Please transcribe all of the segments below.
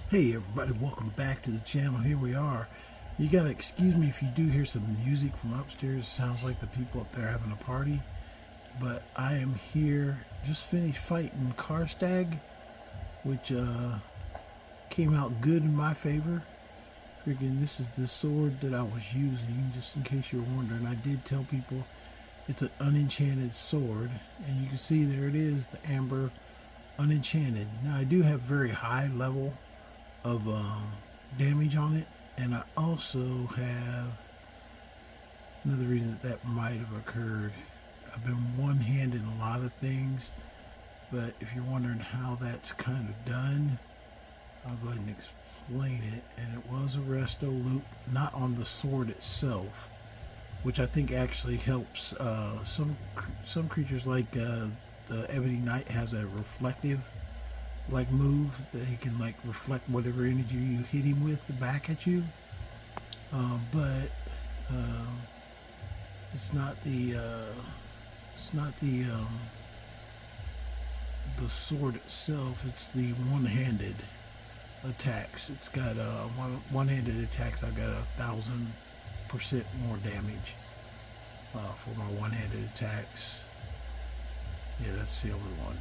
Hey everybody, welcome back to the channel. Here we are. You gotta excuse me if you do hear some music from upstairs. It sounds like the people up there having a party. But I am here, just finished fighting Hraggstad, which came out good in my favor. Freaking, this is the sword that I was using, just in case you're wondering. I did tell people it's an unenchanted sword, and you can see there it is, the amber unenchanted. Now I do have very high level of damage on it, and I also have another reason that might have occurred. I've been one-handed a lot of things, but if you're wondering how that's kind of done, I'll go ahead and explain it. And it was a resto loop, not on the sword itself, which I think actually helps some creatures, like the Ebony Knight has a reflective move that he can reflect whatever energy you hit him with back at you, but it's not the sword itself. It's the one-handed attacks. It's got one-handed attacks. I've got 1,000% more damage for my one-handed attacks. Yeah, that's the only one.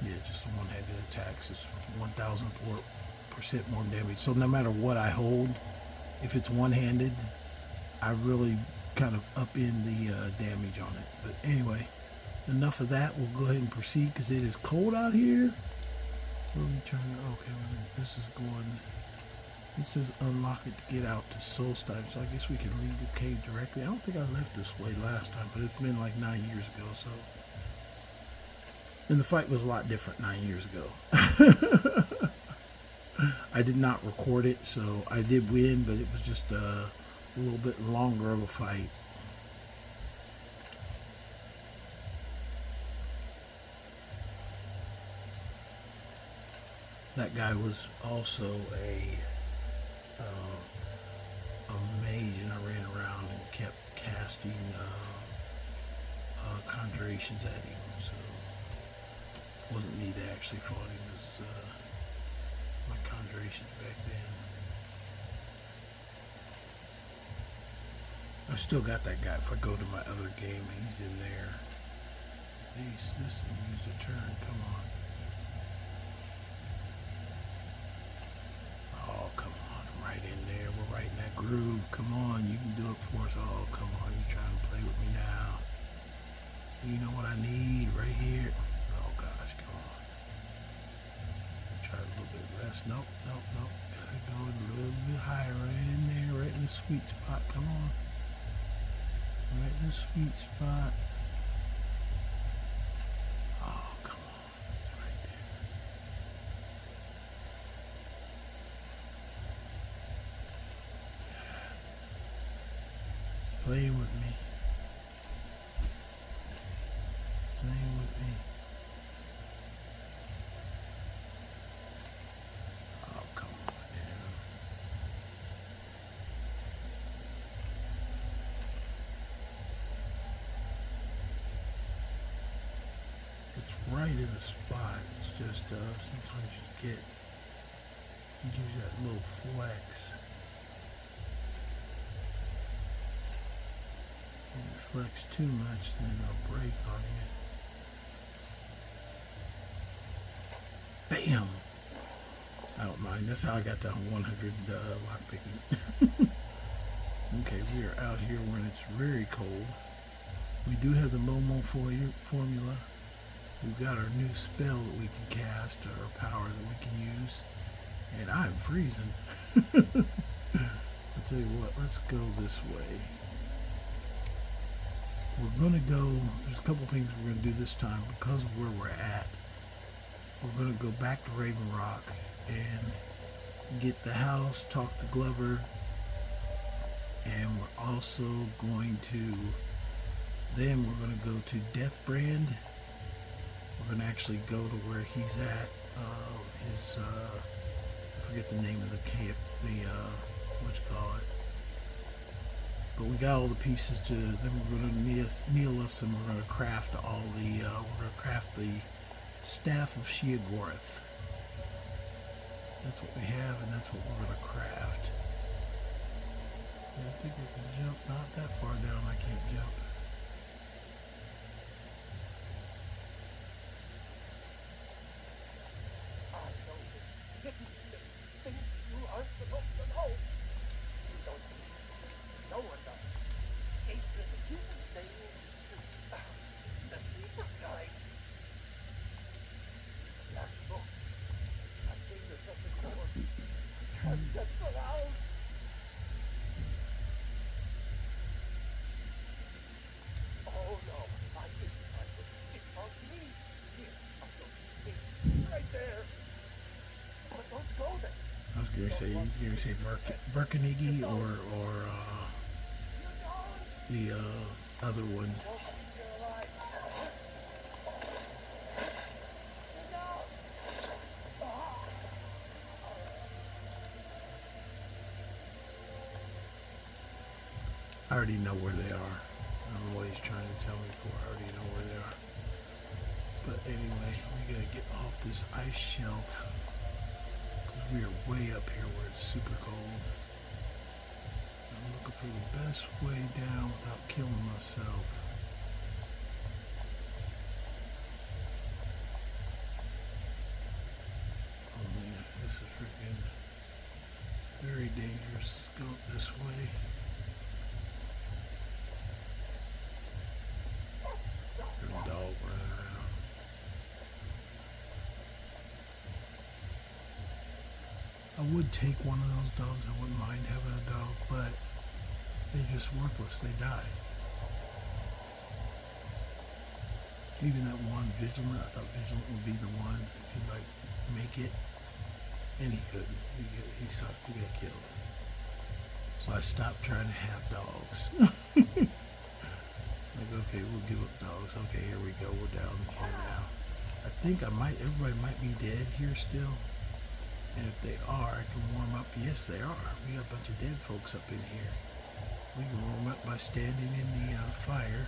Yeah, just the one-handed attacks is 1,000% more damage. So no matter what I hold, if it's one-handed, I really kind of up in the damage on it. But anyway, enough of that. We'll go ahead and proceed because it is cold out here. Where are we trying to? Okay, this is going. This says unlock it to get out to Solstheim. So I guess we can leave the cave directly. I don't think I left this way last time, but it's been like 9 years ago. So. And the fight was a lot different 9 years ago. I did not record it, so I did win, but it was just a little bit longer of a fight. That guy was also a mage, and I ran around and kept casting conjurations at him. So. It wasn't me that actually fought him, it was my conjurations back then. I've still got that guy. If I go to my other game, he's in there. This thing used a turn, come on. Oh, come on, I'm right in there. We're right in that groove. Come on, you can do it for us. Oh, come on, you're trying to play with me now. You know what I need right here? Nope. Gotta go a little bit higher, right in there, right in the sweet spot. Come on. Right in the sweet spot. Oh, come on. Right there. Playing with me. Playing with me. Right in the spot. It's just sometimes you use that little flex. When you flex too much, then it'll break on you. Bam! I don't mind. That's how I got that 100 lockpicking. Okay, we are out here when it's very cold. We do have the Bonemold formula. We've got our new spell that we can cast, or power that we can use. And I'm freezing. I'll tell you what, let's go this way. We're going to go, there's a couple things we're going to do this time because of where we're at. We're going to go back to Ravenrock and get the house, talk to Glover. And we're also going to, then we're going to go to Deathbrand. We're going to actually go to where he's at, I forget the name of the camp, what you call it. But we got all the pieces to, then we're going to Neloth, and we're going to craft all the, we're going to craft the Staff of Sheogorath. That's what we have, and that's what we're going to craft. And I think I can jump not that far down. I can't jump. He's going to say Birkeniggy or the other one. I already know where they are. I don't know what he's trying to tell me for. I already know where they are. But anyway, we got to get off this ice shelf. We are way up here where it's super cold. I'm looking for the best way down without killing myself. Oh man, this is freaking very dangerous. Let's go this way. There's a dog running around. I would take one of those dogs. I wouldn't mind having a dog, but they're just worthless. They die. Even that one Vigilant, I thought Vigilant would be the one who could like make it, and he couldn't. He sucked. He got killed. So I stopped trying to have dogs. Like, okay, we'll give up dogs. Okay, here we go. We're down here now. I think everybody might be dead here still. And if they are, I can warm up. Yes, they are. We got a bunch of dead folks up in here. We can warm up by standing in the fire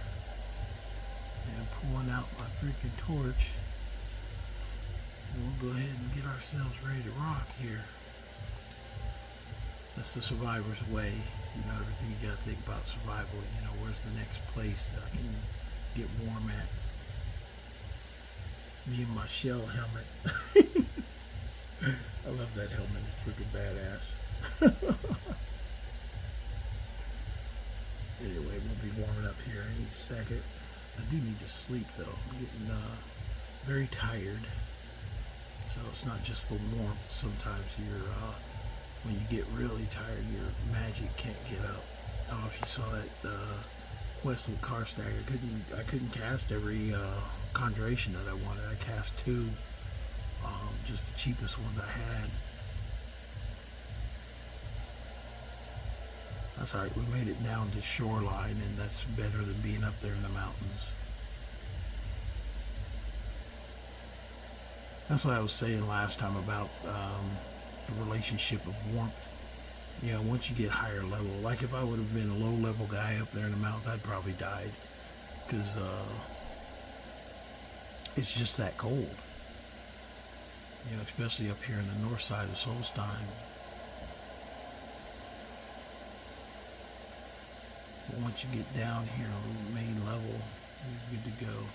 and pulling out my freaking torch. And we'll go ahead and get ourselves ready to rock here. That's the survivor's way. You know, everything you gotta think about survival. You know, where's the next place that I can get warm at? Me and my shell helmet. I love that helmet. It's freaking badass. Anyway, we'll be warming up here any second. I do need to sleep though. I'm getting very tired. So it's not just the warmth. Sometimes when you get really tired, your magic can't get up. I don't know if you saw that quest with Hraggstad. I couldn't cast every conjuration that I wanted. I cast 2. Just the cheapest ones I had. That's alright, we made it down to shoreline, and that's better than being up there in the mountains. That's what I was saying last time about the relationship of warmth. You know, once you get higher level, like if I would have been a low level guy up there in the mountains, I'd probably died. Because it's just that cold. You know, especially up here in the north side of Solstheim. But once you get down here on main level, you're good to go.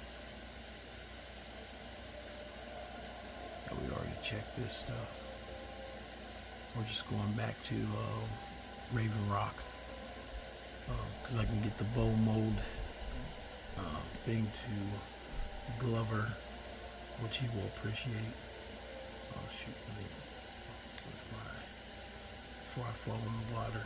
Oh, we already checked this stuff. We're just going back to Ravenrock. Because I can get the Bonemold thing to Glover, which he will appreciate. Oh shoot, before I fall in the water.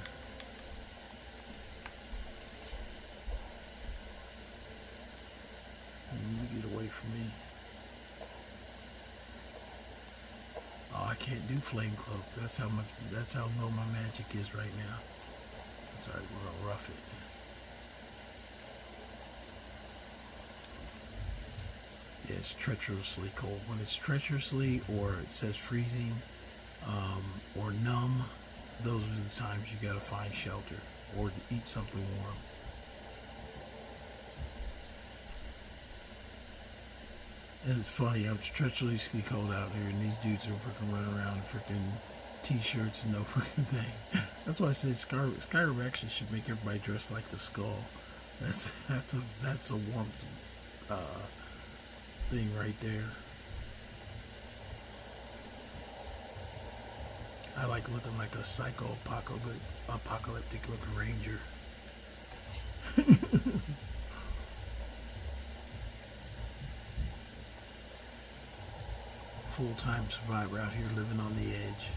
You get away from me. Oh, I can't do flame cloak. That's how low my magic is right now. That's alright, we're gonna rough it. Yeah, it's treacherously cold. When it's treacherously, or it says freezing, or numb, those are the times you gotta find shelter or eat something warm. And it's funny, it's treacherously cold out here, and these dudes are freaking running around in freaking t-shirts and no freaking thing. That's why I say Skyrim actually should make everybody dress like the skull. That's a warmth thing right there. I like looking like a apocalyptic looking ranger. Full-time survivor out here living on the edge.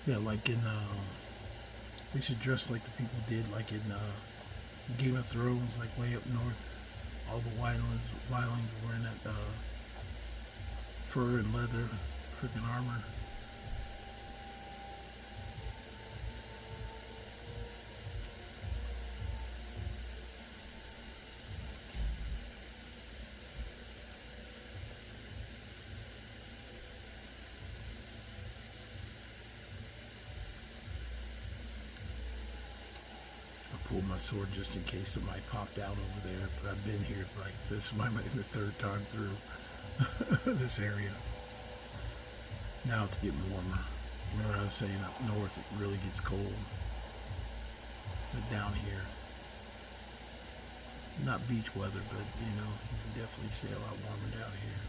Yeah, like in, they should dress like the people did, like in Game of Thrones, like way up north. All the wildlings wearing that fur and leather freaking armor. Pull my sword just in case somebody popped out over there, but I've been here like this might be the third time through this area. Now it's getting warmer. Remember I was saying up north it really gets cold, but down here, not beach weather, but you know, you can definitely stay a lot warmer down here.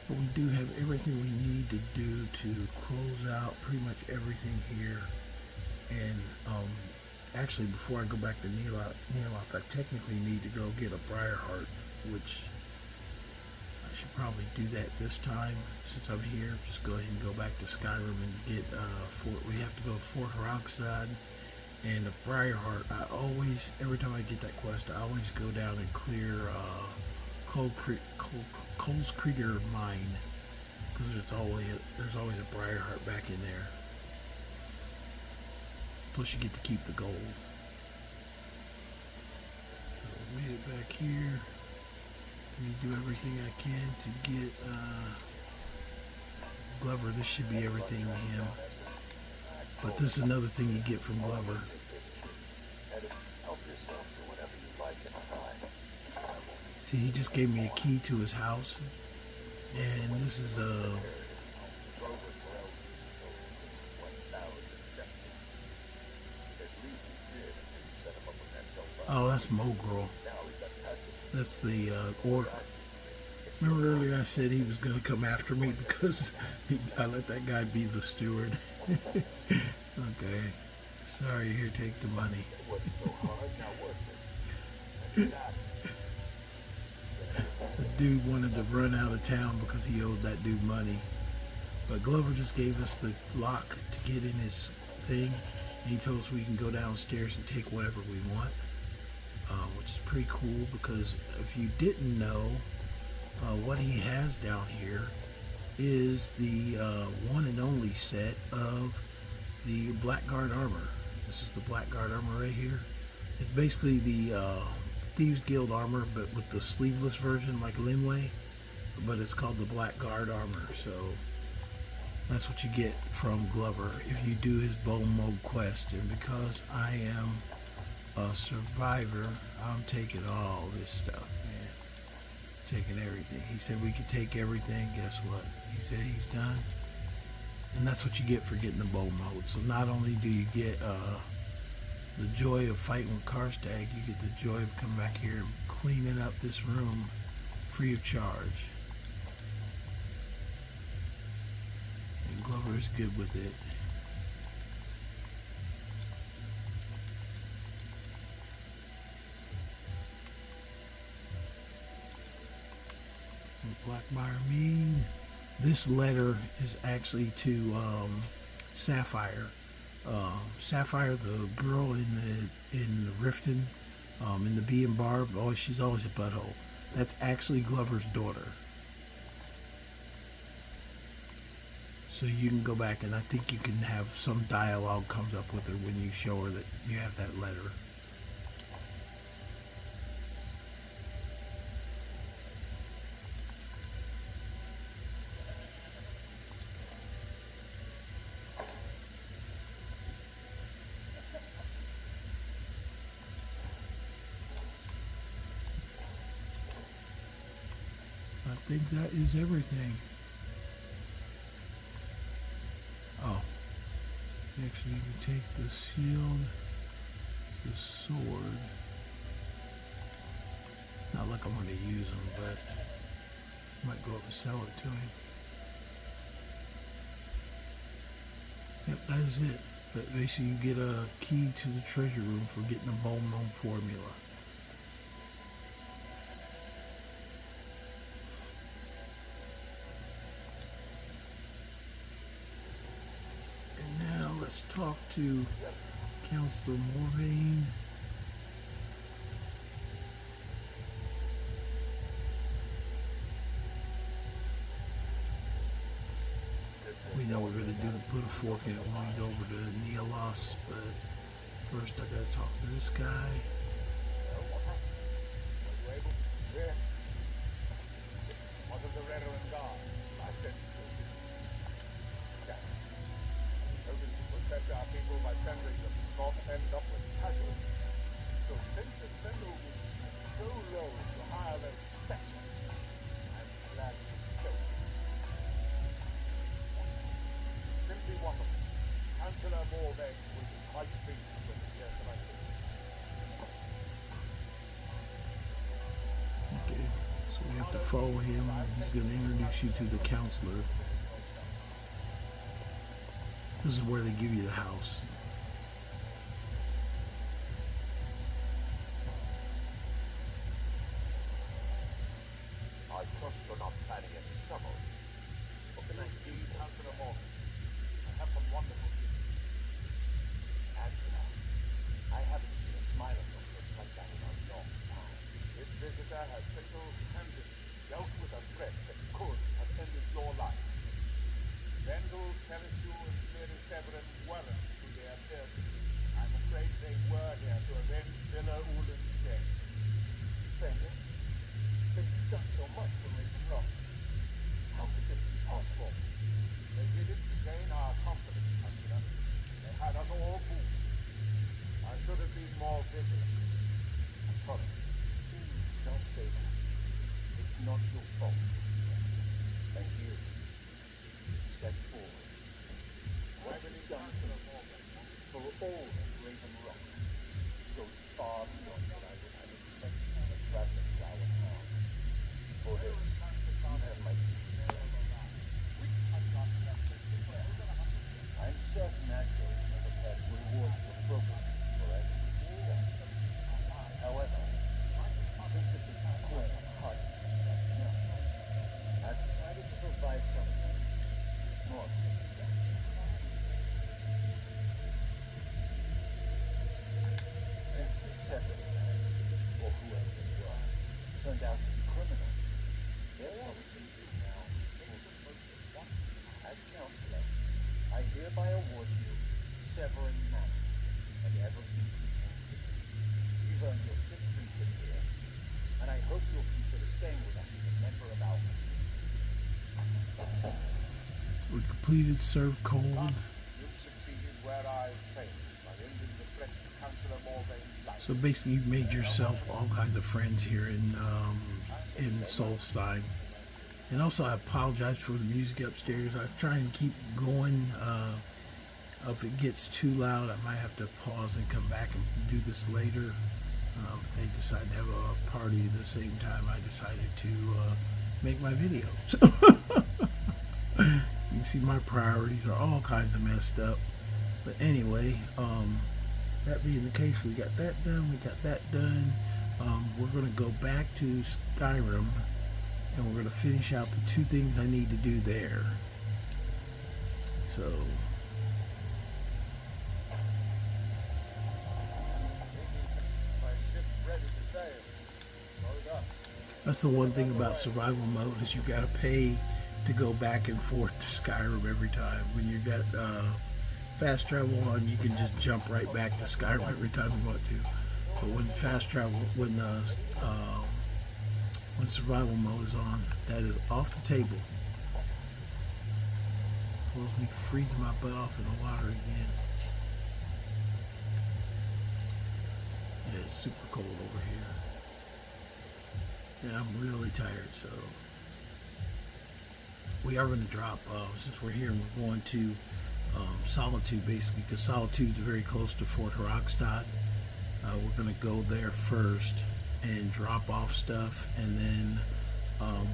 But we do have everything we need to do to close out pretty much everything here. And actually, before I go back to Neloth, I technically need to go get a Briarheart, which I should probably do that this time since I'm here. Just go ahead and go back to Skyrim and get we have to go to Fort Hraggstad and a Briarheart. I always, every time I get that quest, I always go down and clear Kolskeggr mine, because there's always a Briarheart back in there. Plus you get to keep the gold. So we made it back here. Let me do everything I can to get Glover. This should be everything to him. But this is another thing you get from Glover. See, he just gave me a key to his house, and this is oh, that's Mogrel. That's the orc. Remember earlier I said he was going to come after me because I let that guy be the steward. Okay. Sorry, here, take the money. The dude wanted to run out of town because he owed that dude money. But Glover just gave us the lock to get in his thing. And he told us we can go downstairs and take whatever we want. Which is pretty cool, because if you didn't know, what he has down here is the one and only set of the Blackguard armor. This is the Blackguard armor right here. It's basically the Thieves Guild armor, but with the sleeveless version like Linway, but it's called the Blackguard armor. So that's what you get from Glover if you do his Bonemold quest. And because I am a survivor, I'm taking all this stuff, man. Taking everything. He said we could take everything. Guess what? He said he's done. And that's what you get for getting the Bonemold. So not only do you get the joy of fighting with Hraggstad, you get the joy of coming back here and cleaning up this room free of charge. And Glover is good with it. Blackmire mean. This letter is actually to Sapphire. Sapphire, the girl in the Riften, in the Bee and Barb, she's always a butthole. That's actually Glover's daughter. So you can go back, and I think you can have some dialogue comes up with her when you show her that you have that letter. I think that is everything. Oh, actually, you can take the shield, the sword. Not like I'm going to use them, but I might go up and sell it to him. Yep, that is it. But basically, you get a key to the treasure room for getting the Bonemold formula. Let's talk to Counselor Morvain. We know we're going to put a fork in it when we go over to Neloth, but first I got to talk to this guy. One of the Ravenrock guard I sent to assist me. Hoping to protect our people by sending them not end up with casualties. So think that Fenrir would stoop so low as to hire those fetchers. I'm glad you killed them. Simply wonderful. Councillor Morvain will be quite pleased when he hears about this. Okay, so we have to follow him. He's going to introduce you to the counselor. This is where they give you the house. I trust you're not planning any trouble. What can I do, Councillor Morgan? I have some wonderful news. Angela, I haven't seen a smile on your face like that in a long time. This visitor has single-handedly dealt with a threat that could have ended your life. Vendel, Telesu, and Lady Severin weren't who they appeared to be. I'm afraid they were here to avenge Villa Ulen's death. Vendel? But he's done so much for Ravenrock. How could this be possible? They did it to gain our confidence, Councillor. They had us all fooled. I should have been more vigilant. I'm sorry. Don't say that. It's not your fault. Thank you. Step forward. What you've done for all of Ravenrock goes far beyond what I would have expected from a traveler to our town. For this, you have my deepest gratitude. I'm certain that goes prepared to reward you appropriately for everything you've done. However, since it was pulling on hearts and nothing else, I've decided to provide something more substantial. Since the Severin, or whoever they were, turned out to be criminals, their origin is now full. As counselor, I hereby award you Severin Manor and everything contained. You've earned your citizenship here, and I hope you'll consider staying with us as a member of our community. We completed Serve Cold. You've succeeded where I failed by ending the threat to Councillor Morvain's life. So basically, you've made yourself all kinds of friends here in Solstheim. And also, I apologize for the music upstairs. I try and keep going. If it gets too loud, I might have to pause and come back and do this later. They decided to have a party at the same time I decided to make my video. So you can see my priorities are all kinds of messed up. But anyway, that being the case, we got that done. We got that done. We're going to go back to Skyrim, and we're going to finish out the two things I need to do there. So That's the one thing about survival mode is you gotta pay to go back and forth to Skyrim every time. When you got fast travel on, you can just jump right back to Skyrim every time you want to. But when when survival mode is on, that is off the table. Pulls me freezing my butt off in the water again. Yeah, it's super cold over here. And I'm really tired, so we are going to drop, since we're here, we're going to Solitude, basically, because Solitude is very close to Fort Hraggstad. We're going to go there first and drop off stuff, and then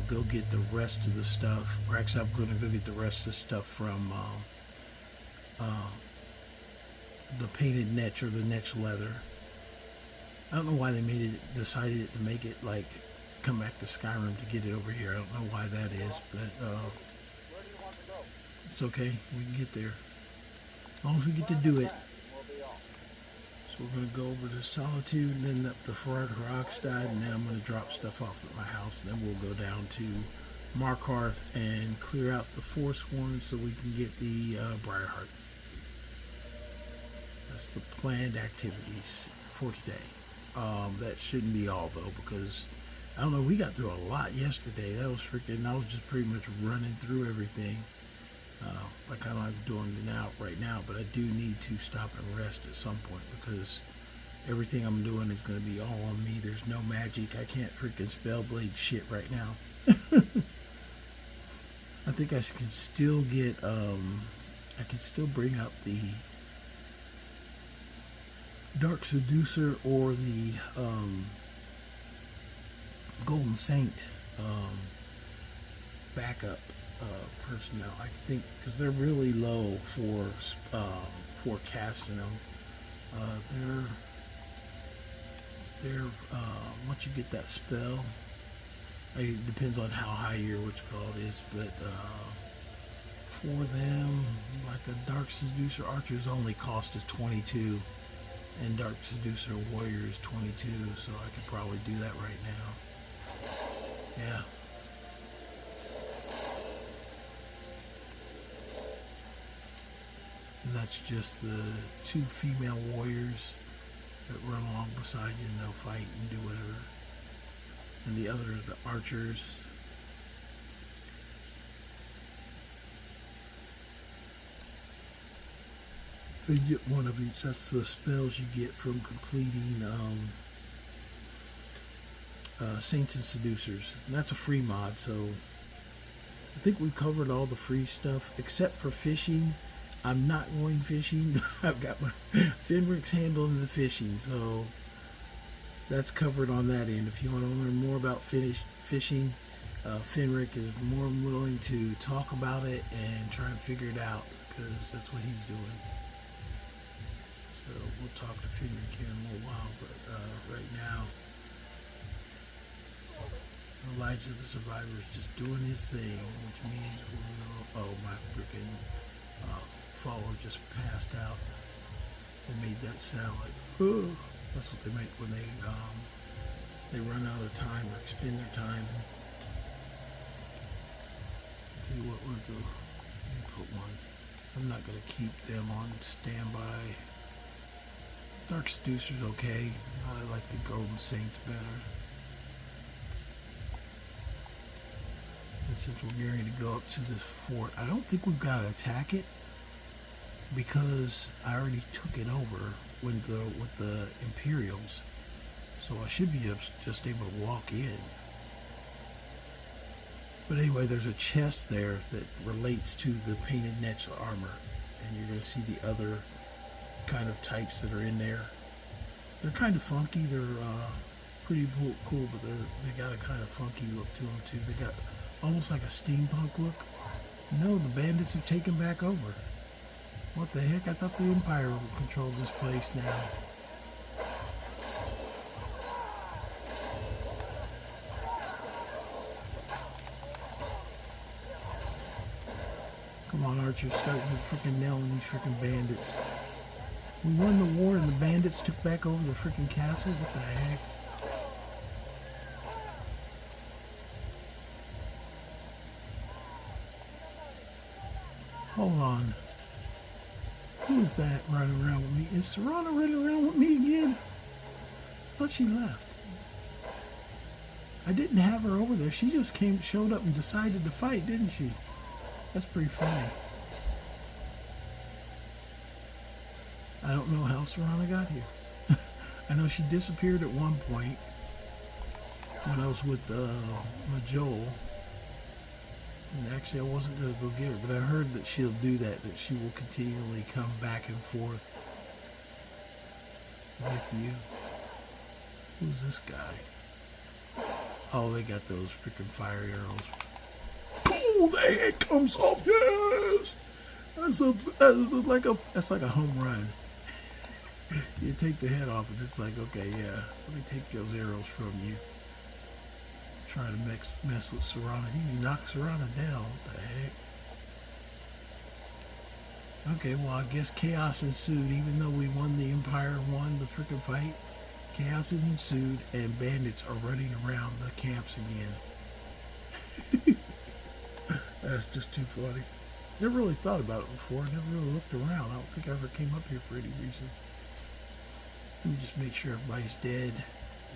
go get the rest of the stuff. Or actually, I'm going to go get the rest of the stuff from the painted Netch, or the Netch leather. I don't know why they decided to make it like come back to Skyrim to get it over here. I don't know why that is, but it's okay. We can get there as long as we get to do it. So we're going to go over to Solitude, and then up to Fort Hraggstad, and then I'm going to drop stuff off at my house, and then we'll go down to Markarth and clear out the Forsworn so we can get the Briarheart. That's the planned activities for today. That shouldn't be all though, because I don't know, we got through a lot yesterday. That was freaking, I was just pretty much running through everything. I kind of like doing it now, right now, but I do need to stop and rest at some point, because everything I'm doing is going to be all on me. There's no magic. I can't freaking spellblade shit right now. I think I can still get, I can still bring up the Dark Seducer or the Golden Saint backup personnel. I think because they're really low for casting them. They're once you get that spell, it depends on how high your what's called is, but for them, like a Dark Seducer Archer's only cost is 22. And Dark Seducer Warrior is 22, so I could probably do that right now. Yeah. And that's just the 2 female warriors that run along beside you, and they'll fight and do whatever. And the other are the archers. You get one of each. That's the spells you get from completing Saints and Seducers. And that's a free mod, so I think we covered all the free stuff except for fishing. I'm not going fishing. I've got my Fenric's handling the fishing, so that's covered on that end. If you want to learn more about fishing, Fenric is more than willing to talk about it and try and figure it out, because that's what he's doing. So we'll talk to Fenric here in a little while, but right now, Elijah the Survivor is just doing his thing, which means we're gonna, oh, my freaking follower just passed out. They made that sound like, oh, that's what they make when they run out of time or expend their time. Tell you what, let me put one. I'm not gonna keep them on standby. Dark Seducer's okay. I like the Golden Saints better. And since we're getting ready to go up to this fort, I don't think we've got to attack it, because I already took it over with the Imperials. So I should be just able to walk in. But anyway, there's a chest there that relates to the painted Netch armor, and you're going to see the other kind of types that are in there. They're kind of funky. They're pretty cool, but they got a kind of funky look to them too. They got almost like a steampunk look. No, the bandits have taken back over. What the heck? I thought the Empire controlled this place now. Come on, Archer, start freaking nailing these freaking bandits. We won the war and the bandits took back over the freaking castle? What the heck? Hold on. Who is that running around with me? Is Serana running around with me again? I thought she left. I didn't have her over there. She just showed up and decided to fight, didn't she? That's pretty funny. I don't know how Serana got here. I know she disappeared at one point when I was with Joel. And actually, I wasn't going to go get her, but I heard that she'll do that she will continually come back and forth with you. Who's this guy? Oh, they got those freaking fire arrows. Oh, the head comes off. Yes, that's like a home run. You take the head off, and it's like, okay, yeah, let me take those arrows from you. Trying to mess with Serana. You knock Serana down. What the heck? Okay, well, I guess chaos ensued. Even though we won, the Empire won the freaking fight. Chaos has ensued, and bandits are running around the camps again. That's just too funny. Never really thought about it before. Never really looked around. I don't think I ever came up here for any reason. Let me just make sure everybody's dead,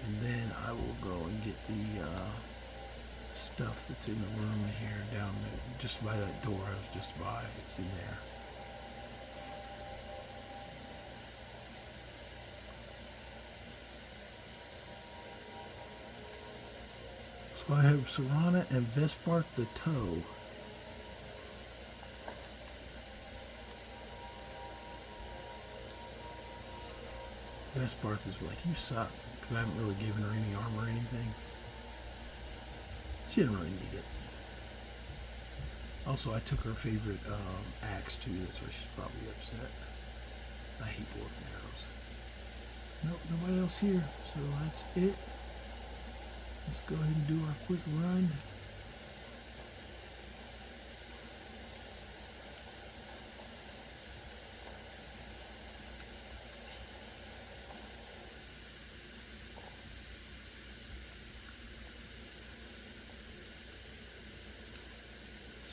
and then I will go and get the stuff that's in the room here down there, just by that door I was just by. It's in there. So I have Serana and Vespark the Toe. Vesparth is like, you suck, because I haven't really given her any armor or anything. She didn't really need it. Also, I took her favorite axe too, that's why she's probably upset. I hate board arrows. Nope, nobody else here, so that's it. Let's go ahead and do our quick run.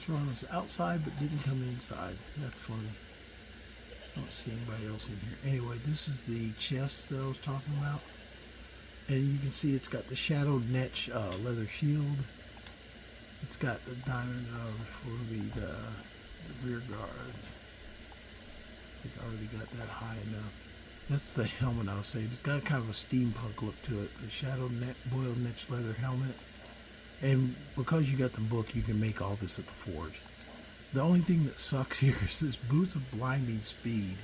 Serana's outside but didn't come inside. That's funny. I don't see anybody else in here. Anyway, this is the chest that I was talking about. And you can see it's got the shadowed Netch leather shield. It's got the diamond for the rear guard. I think I already got that high enough. That's the helmet I was saying. It's got kind of a steampunk look to it. The shadowed boiled Netch leather helmet. And because you got the book, you can make all this at the forge. The only thing that sucks here is this Boots of Blinding Speed.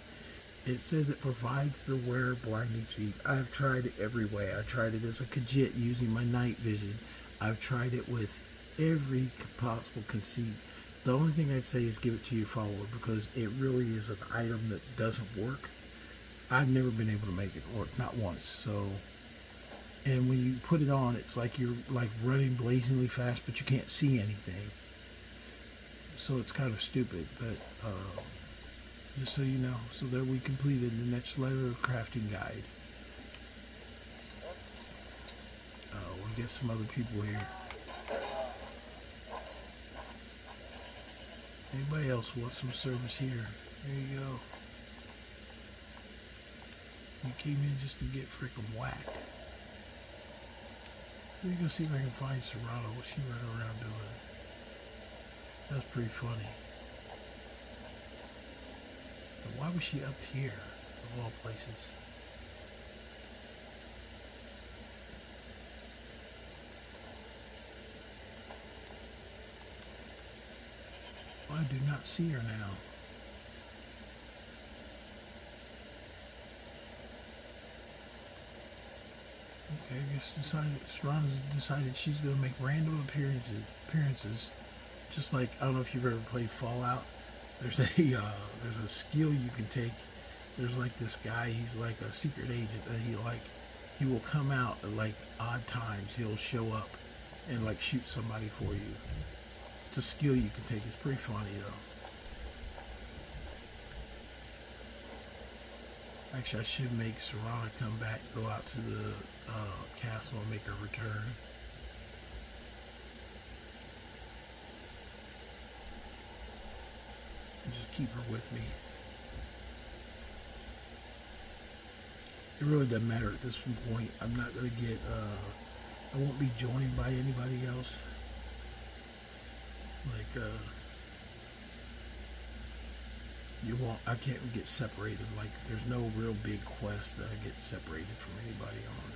It says it provides the wearer blinding speed. I've tried it every way. I tried it as a Khajiit using my night vision. I've tried it with every possible conceit. The only thing I'd say is give it to your follower, because it really is an item that doesn't work. I've never been able to make it work, not once. So, and when you put it on, it's like you're like running blazingly fast, but you can't see anything. So it's kind of stupid, but just so you know. So there, we completed the next letter of crafting guide. We get some other people here. Anybody else want some service here? There you go. You came in just to get freaking whacked. Let me go see if I can find Serana. What's she running around doing? That's pretty funny. But why was she up here, of all places? I do not see her now. Okay, I guess Serana's decided she's going to make random appearances. Just like, I don't know if you've ever played Fallout. There's a skill you can take. There's like this guy, he's like a secret agent that he will come out at like odd times. He'll show up and like shoot somebody for you. It's a skill you can take. It's pretty funny though. Actually, I should make Serana come back, go out to the castle and make her return. Just keep her with me. It really doesn't matter at this point. I'm not going to get, I won't be joined by anybody else. Like, I can't get separated. Like, there's no real big quest that I get separated from anybody on.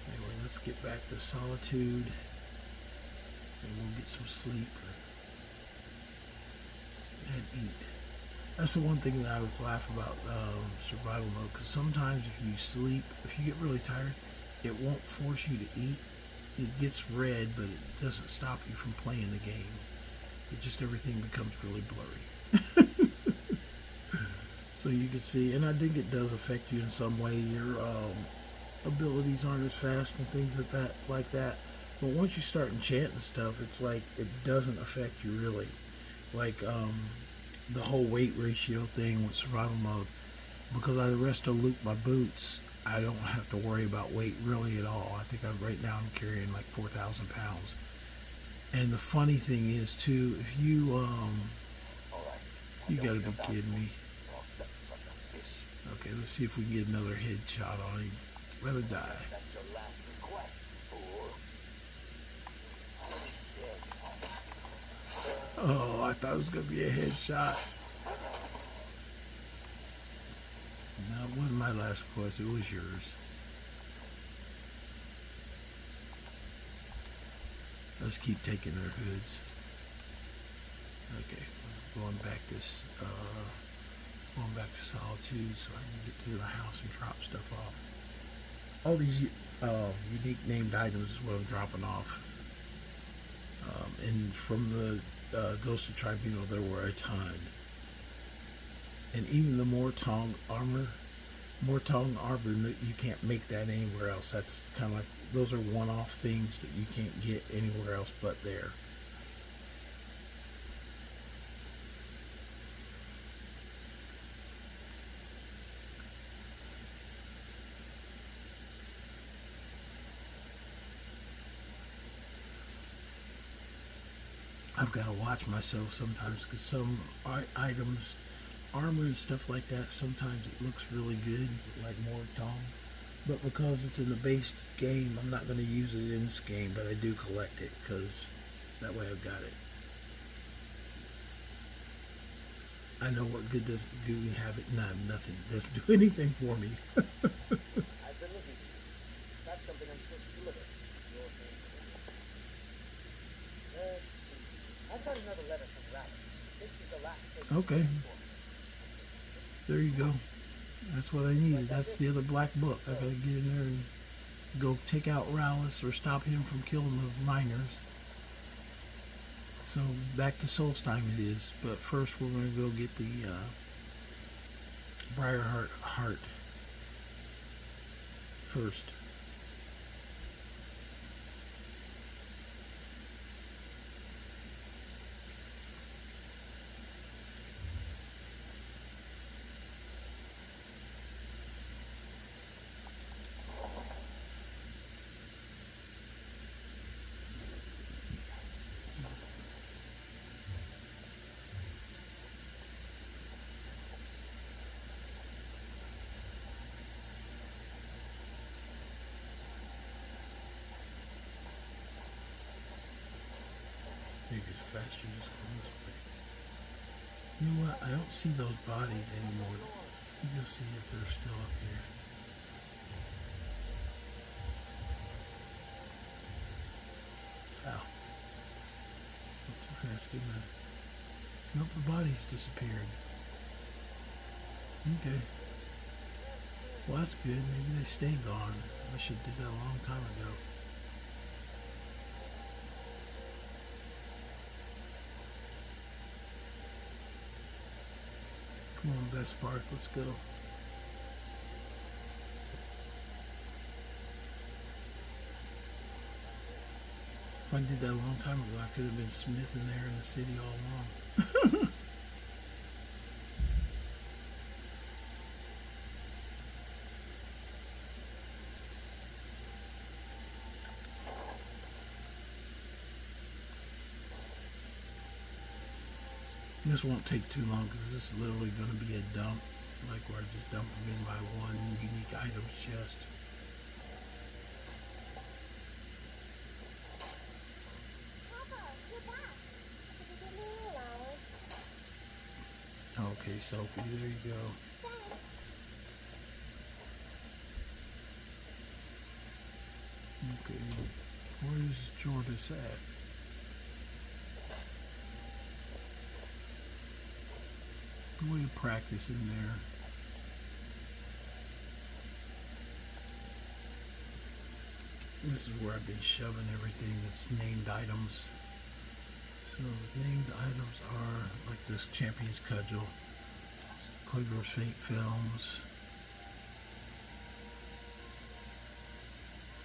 Anyway, let's get back to Solitude. And we'll get some sleep. And eat. That's the one thing that I was laughing about survival mode, because sometimes if you sleep, if you get really tired, it won't force you to eat. It gets red, but it doesn't stop you from playing the game. It just, everything becomes really blurry. So you can see, and I think it does affect you in some way. Your abilities aren't as fast and things like that. But once you start enchanting stuff, it's like it doesn't affect you really. Like the whole weight ratio thing with survival mode, because I resto loop my boots, I don't have to worry about weight really at all. I think right now I'm carrying like 4,000 pounds. And the funny thing is too, if you you gotta be kidding me. Okay, let's see if we can get another headshot on him. Rather die. That's your last request, fool. Oh, I thought it was gonna be a headshot. No, it wasn't my last request, it was yours. Let's keep taking their hoods. Okay, going back to Solitude so I can get to the house and drop stuff off. All these unique named items is what I'm dropping off. And from the Ghostly Tribunal, there were a ton. And even the Mortong armor, you can't make that anywhere else. That's kind of like, those are one-off things that you can't get anywhere else but there. I've got to watch myself sometimes, because some items, armor and stuff like that, sometimes it looks really good, like Mortong. But because it's in the base game, I'm not going to use it in this game, but I do collect it, because that way I've got it. I know what good does Gooey have it? Nah, nothing. Doesn't do anything for me. I've been looking for you. That's something I'm supposed to deliver. Your things. Let's see. I've got another letter from Ralis. This is the last thing. Okay. There you go. That's what I needed. That's the other black book. I gotta get in there and go take out Ralis or stop him from killing the miners. So back to Solstheim it is. But first we're gonna go get the Briarheart heart first. As fast as you just go this way. You know what? I don't see those bodies anymore. Let me go see if they're still up here. Ow. Not too fast, didn't I? Nope, the bodies disappeared. Okay. Well, that's good. Maybe they stay gone. I should have did that a long time ago. Come on, Best Barth, let's go. If I did that a long time ago, I could have been smithing there in the city all along. This won't take too long because this is literally going to be a dump, like where I just dump them in by one unique items chest. Okay, Sophie, there you go. Okay, where's Jordis at? Way to practice in there. This is where I've been shoving everything that's named items. So named items are like this Champion's Cudgel, Kolskeggr Fate Films.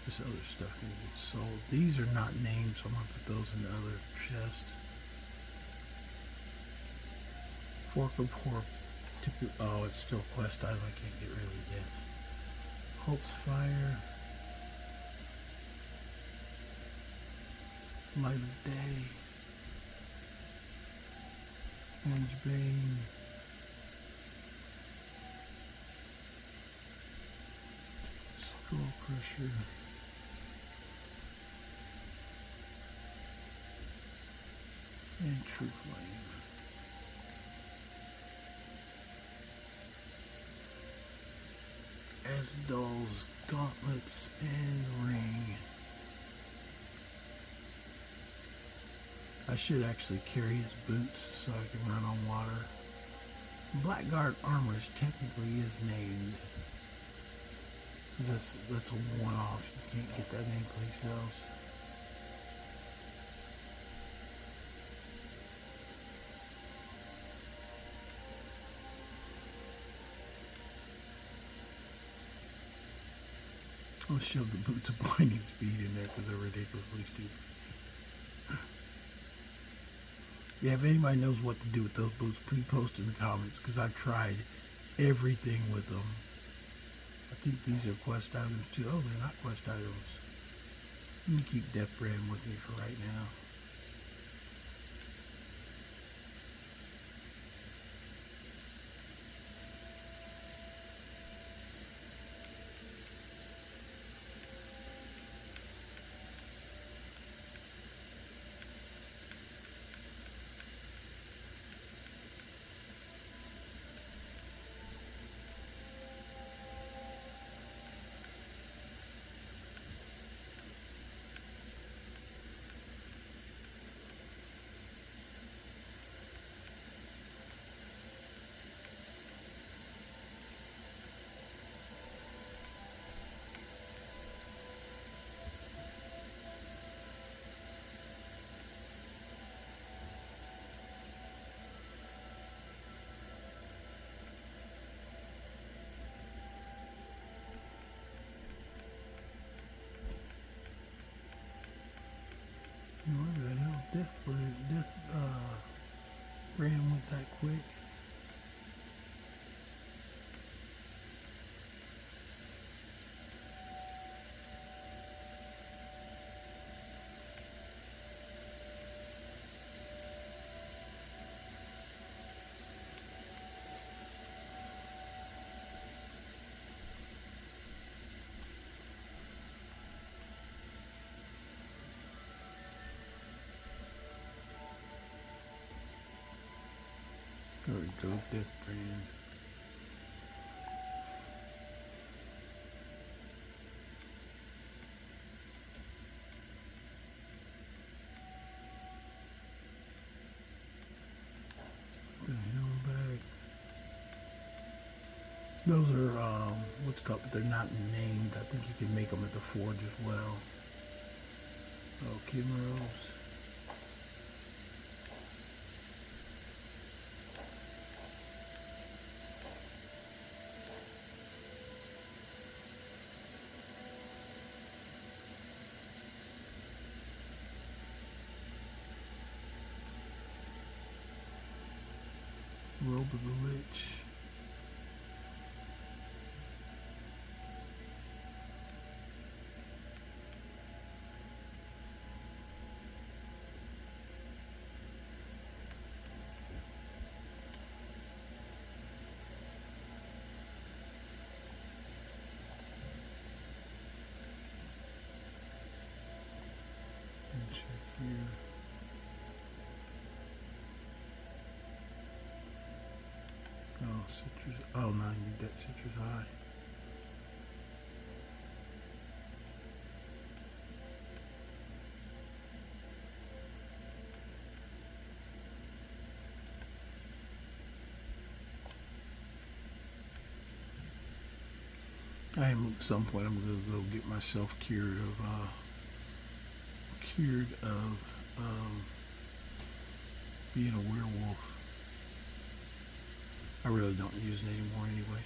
This other stuff can get sold. These are not named, so I'm gonna put those in the other chest. Fork of Horror. Oh, it's still quest item. I can't get rid of it yet. Hope's Fire. Light of Day. Mage Bane. Skull Crusher. And True Flame. Asdol's Gauntlets and Ring. I should actually carry his boots so I can run on water. Blackguard Armor technically is named. That's a one-off. You can't get that anyplace else. I'll shove the boots of blinding speed in there because they're ridiculously stupid. Yeah, if anybody knows what to do with those boots, please post in the comments because I've tried everything with them. I think these are quest items too. Oh, they're not quest items. Let me keep Death Brand with me for right now. Where the hell Death Brand went that quick? There we go, Death Brand. What the hell back? Those are what's called, but they're not named. I think you can make them at the forge as well. Oh, Chimeros. Robe of the Lich. Oh, no, I need that citrus high. I am at some point. I'm gonna go get myself cured of being a werewolf. I really don't use it anymore anyway.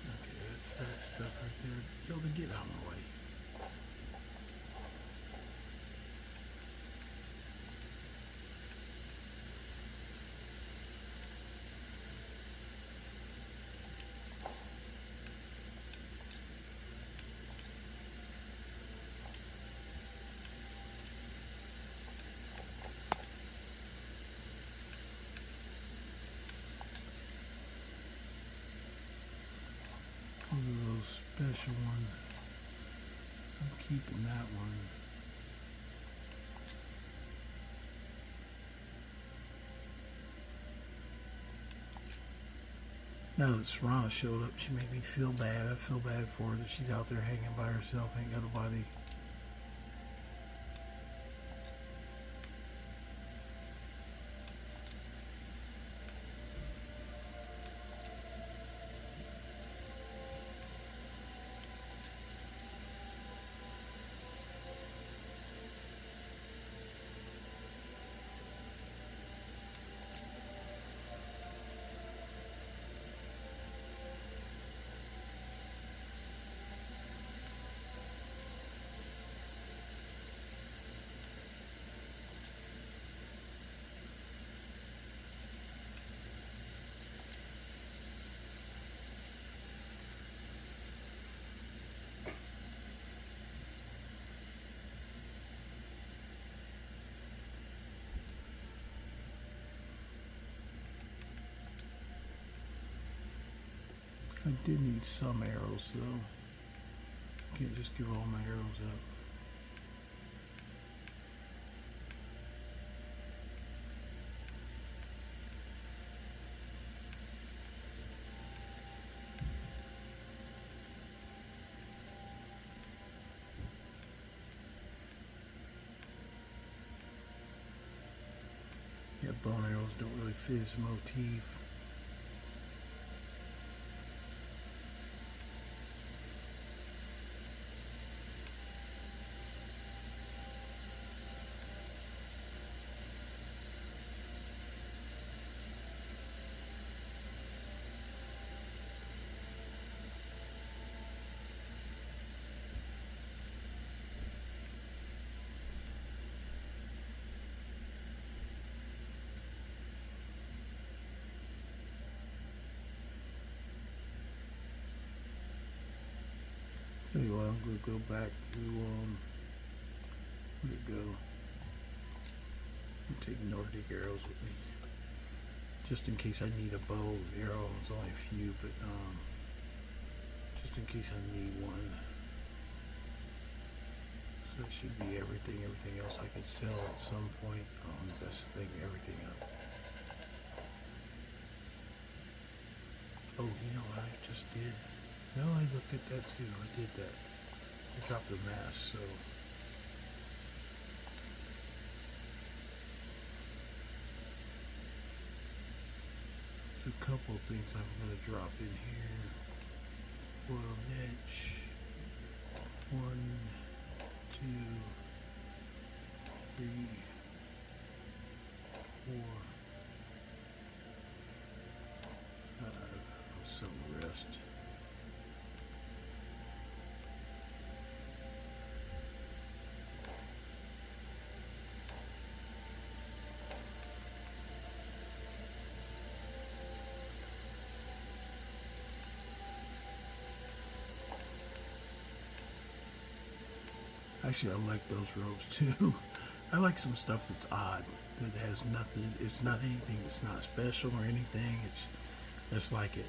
Okay, that's that stuff right there. Yo, to get out of my way. Those special ones. I'm keeping that one. Now that Serana showed up, she made me feel bad. I feel bad for her that she's out there hanging by herself, ain't got nobody. I did need some arrows though. Can't just give all my arrows up. Yeah, bone arrows don't really fit his motif. Tell you what, I'm going to go back to, where'd it go? I'm taking Nordic arrows with me. Just in case I need a bow of arrows, only a few, but just in case I need one. So that should be everything. Everything else I could sell at some point. That's the thing, everything up. Oh, you know what I just did? No, I looked at that too. I did that. I dropped the mask, so. There's a couple of things I'm going to drop in here. Royal Netch. 1, 2, 3, 4, 5. I'll sell the rest. Actually, I like those robes too. I like some stuff that's odd, that has nothing. It's not anything. It's not special or anything. It's just like it.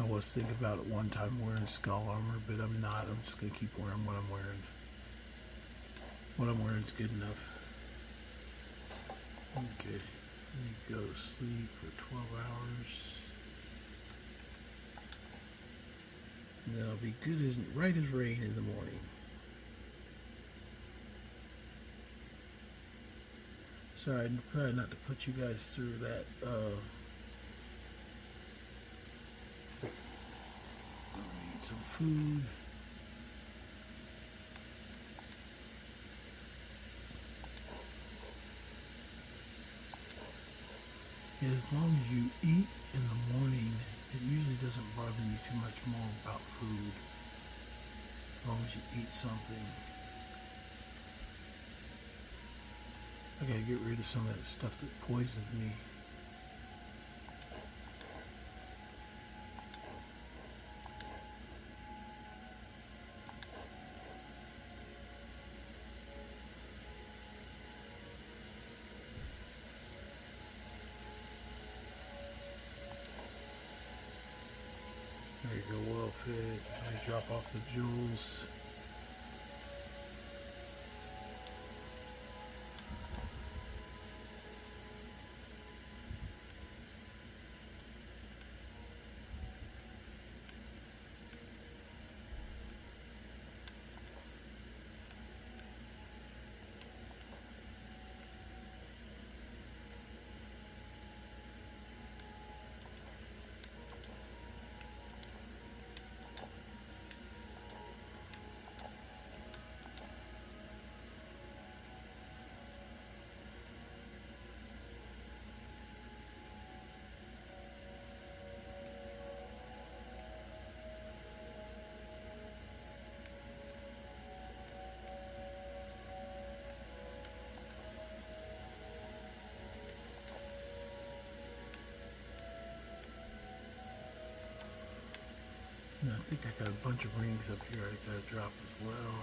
I was thinking about it one time wearing skull armor, but I'm not. I'm just gonna keep wearing what I'm wearing. What I'm wearing is good enough. Okay, let me go to sleep for 12 hours. And then I'll be good as right as rain in the morning. Sorry, I'm trying not to put you guys through that. I need some food. Yeah, as long as you eat in the morning, it usually doesn't bother you too much more about food. As long as you eat something. I gotta get rid of some of that stuff that poisoned me. There you go, well fed. I drop off the jewels. And I think I got a bunch of rings up here I gotta drop as well.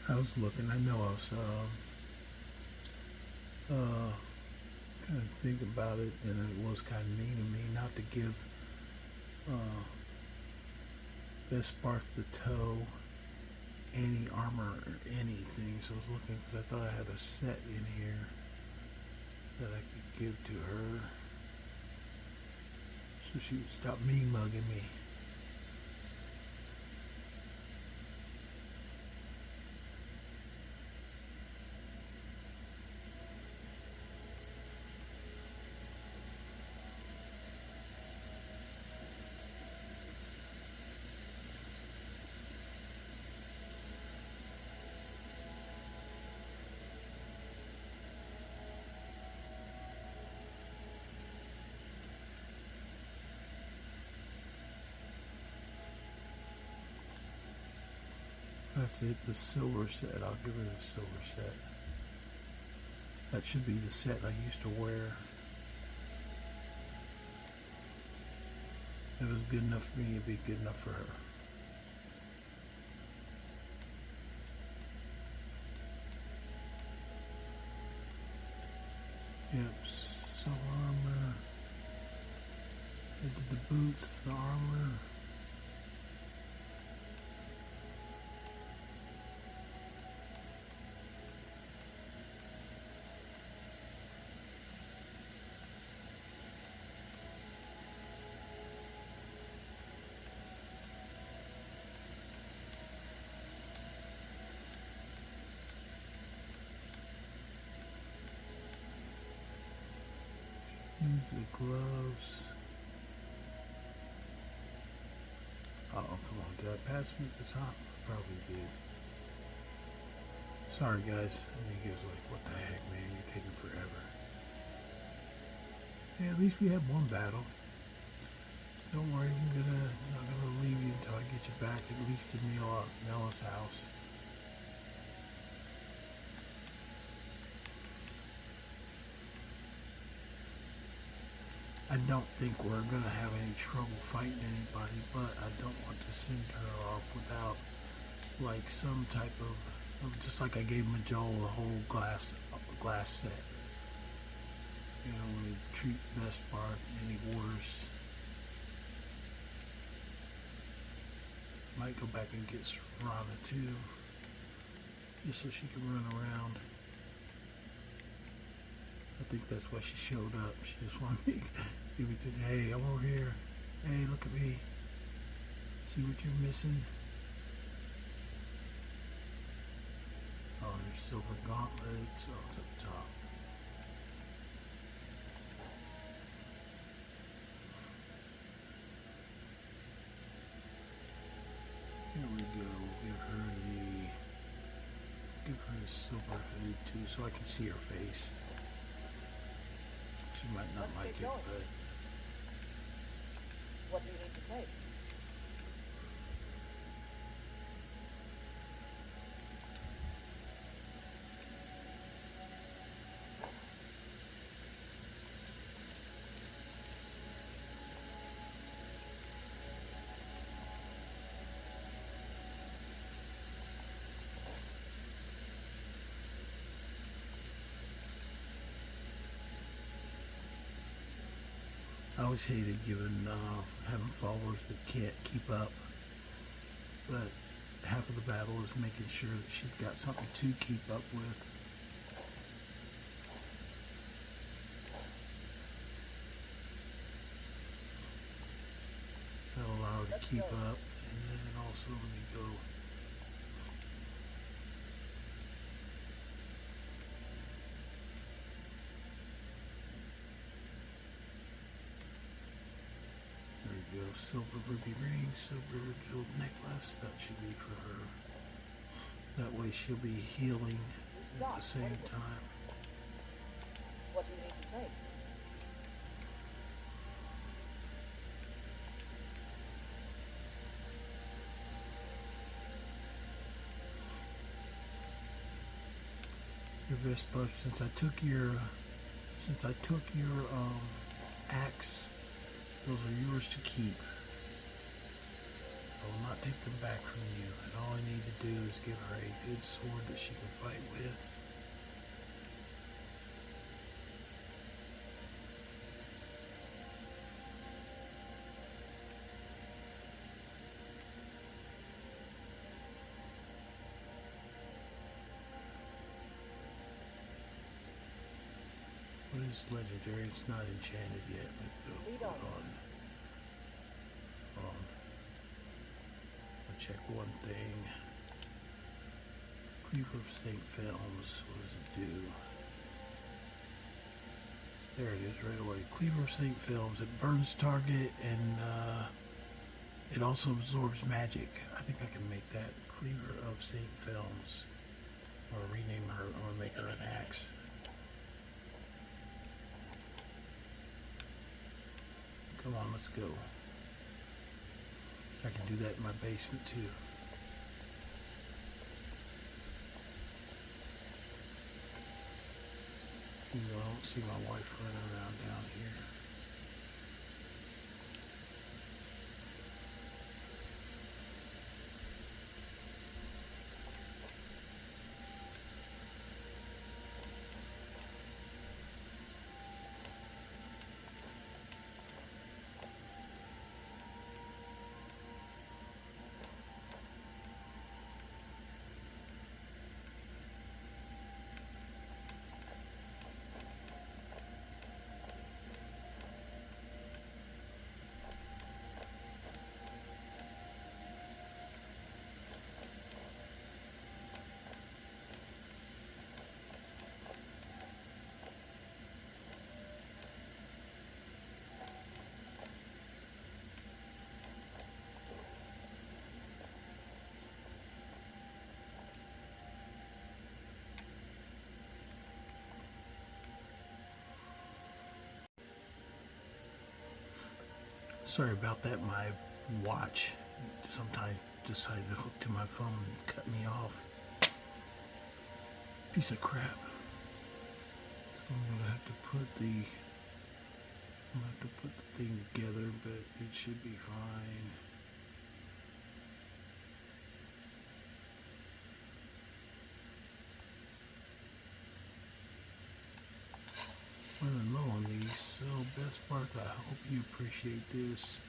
I was looking, I know I was kind of think about it, and it was kind of mean of me not to give Vesparth the Toe any armor or anything. So I was looking because I thought I had a set in here that I could give to her so she would stop mean mugging me. That's it, the silver set. I'll give her the silver set. That should be the set I used to wear. If it was good enough for me, it'd be good enough for her. Yep, some armor. I did the boots, the armor. Use the gloves. Uh oh, come on. Did I pass me at the top? I probably did. Sorry, guys. You guys are like, what the heck, man? You're taking forever. Yeah, at least we had one battle. Don't worry, I'm not gonna leave you until I get you back, at least to Neloth's house. I don't think we're going to have any trouble fighting anybody, but I don't want to send her off without, like, some type of just like I gave Majol a whole glass set. You know, when we treat Vestbarth, any wars. Might go back and get Serana too, just so she can run around. I think that's why she showed up. She just wanted me to give me to, hey, I'm over here. Hey, look at me. See what you're missing? Oh, there's silver gauntlets. Oh, it's up top. Here we go. Give her the silver hood too, so I can see her face. She might not like it, but what do you need to take? I always hated having followers that can't keep up, but half of the battle is making sure that she's got something to keep up with. That'll allow her to keep up, and then also let me go. Silver ruby ring, silver jeweled necklace. That should be for her. That way she'll be healing at the same time. What do you need to take? Your Vespa, since I took your axe, those are yours to keep. I will not take them back from you, and all I need to do is give her a good sword that she can fight with. What is legendary? It's not enchanted yet, but hold on. I'll check one thing. Cleaver of St. Films, what does it do? There it is right away. Cleaver of St. Films, it burns target and it also absorbs magic. I think I can make that Cleaver of St. Films. I'm gonna rename her, I'm gonna make her an axe. Come on, let's go. I can do that in my basement too. Even though I don't see my wife running around down here. Sorry about that. My watch sometimes decided to hook to my phone and cut me off. Piece of crap. So I'm gonna have to put the thing together, but it should be fine. Running low on these, so Best Barth, I hope you appreciate this.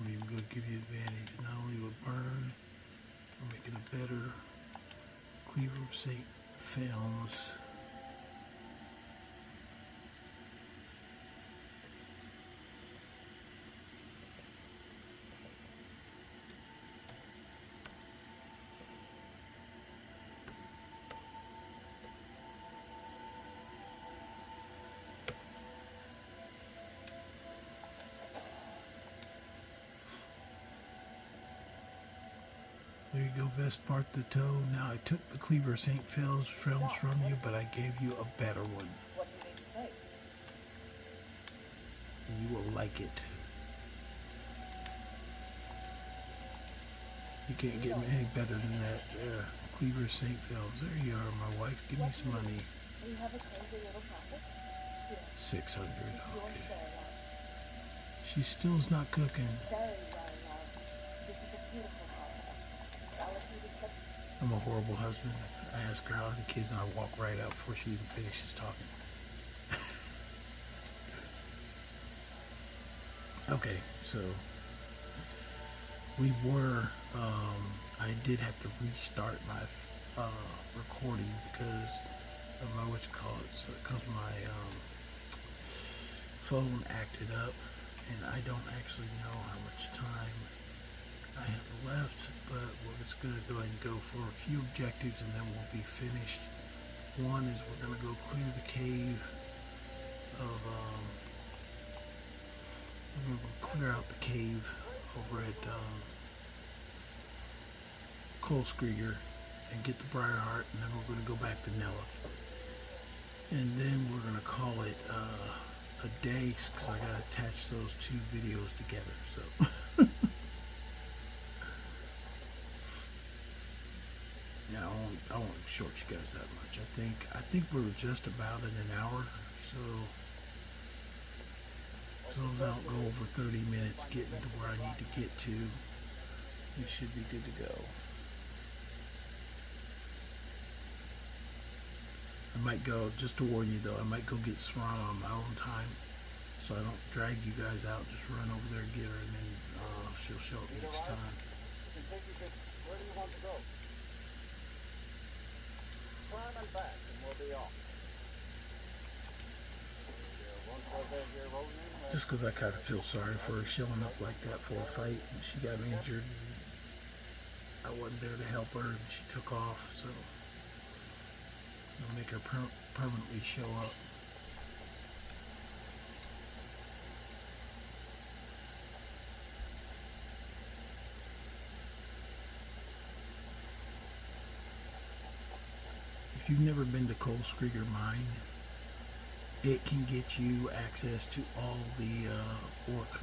I'm even going to give you advantage not only with burn, but making a better cleaver of St. Films. There you go, Vespart the Toe. Now I took the Cleaver of St. Films from you, but I gave you a better one. What do you need to take? You will like it. You can't get any better than that there. Cleaver of St. Films. There you are, my wife. Give me some money. Do you have a crazy little profit? Here. 600. This is your Okay. Serana. She still's not cooking. Very well loved. This is a beautiful house. Solitude is so... I'm a horrible husband. I ask her how are the kids and I walk right out before she even finishes talking. Okay, so we were, I did have to restart my recording because of my, so because my phone acted up, and I don't actually know how much time I have left, but we're just going to go ahead and go for a few objectives and then we'll be finished. One is we're going to go clear the cave of, we're going to clear out the cave over at Kolskeggr and get the Briarheart, and then we're going to go back to Neloth. And then we're going to call it a day because I got to attach those two videos together. So. Yeah, I won't short you guys that much. I think we were just about at an hour, so don't go over 30 minutes getting to where I need to get to. We should be good to go. I might go, just to warn you though, I might go get Serana on my own time, so I don't drag you guys out. Just run over there and get her, and then she'll show up next time. Can take you to where do you want to go? Climb and back, and we'll be off. Just because I kind of feel sorry for her showing up like that for a fight, and she got injured. I wasn't there to help her, and she took off, so I'll make her permanently show up. if you've never been to Kolskeggr mine, it can get you access to all the orc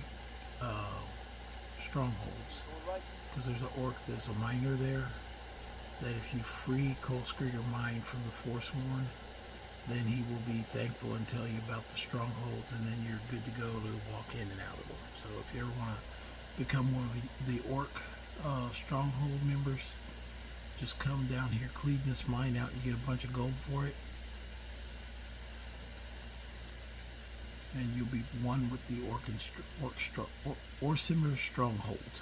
strongholds. Because there's there's a miner there that if you free Kolskeggr mine from the Forsworn, then he will be thankful and tell you about the strongholds, and then you're good to go to walk in and out of them. So if you ever want to become one of the orc stronghold members, just come down here, clean this mine out, you get a bunch of gold for it, and you'll be one with the Orcimer strongholds.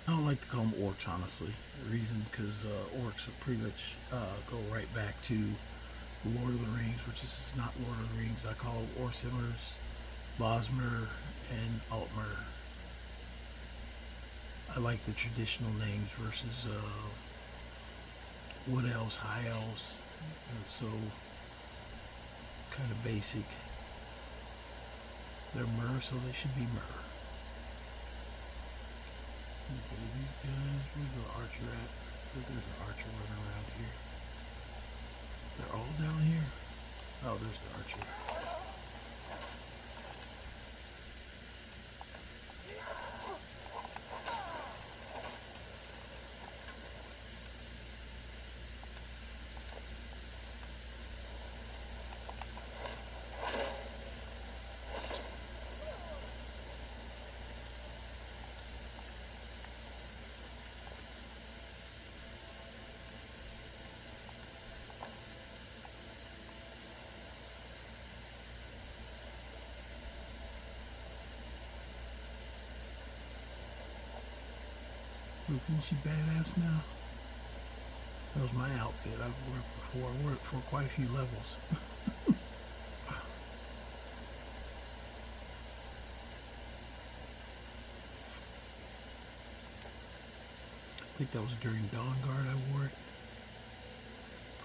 I don't like to call them orcs, honestly. The reason, because orcs pretty much go right back to Lord of the Rings, which is not Lord of the Rings. I call them Orcimers, Bosmer, and Altmer. I like the traditional names versus Wood Elves, High Elves. It's so kind of basic. They're Mer, so they should be Mer. Okay, these guys, where's the archer at? There's an archer running around here. They're all down here? Oh, there's the archer. Look, isn't she badass now? That was my outfit. I've wore it before. I wore it for quite a few levels. I think that was during Dawn Guard I wore it.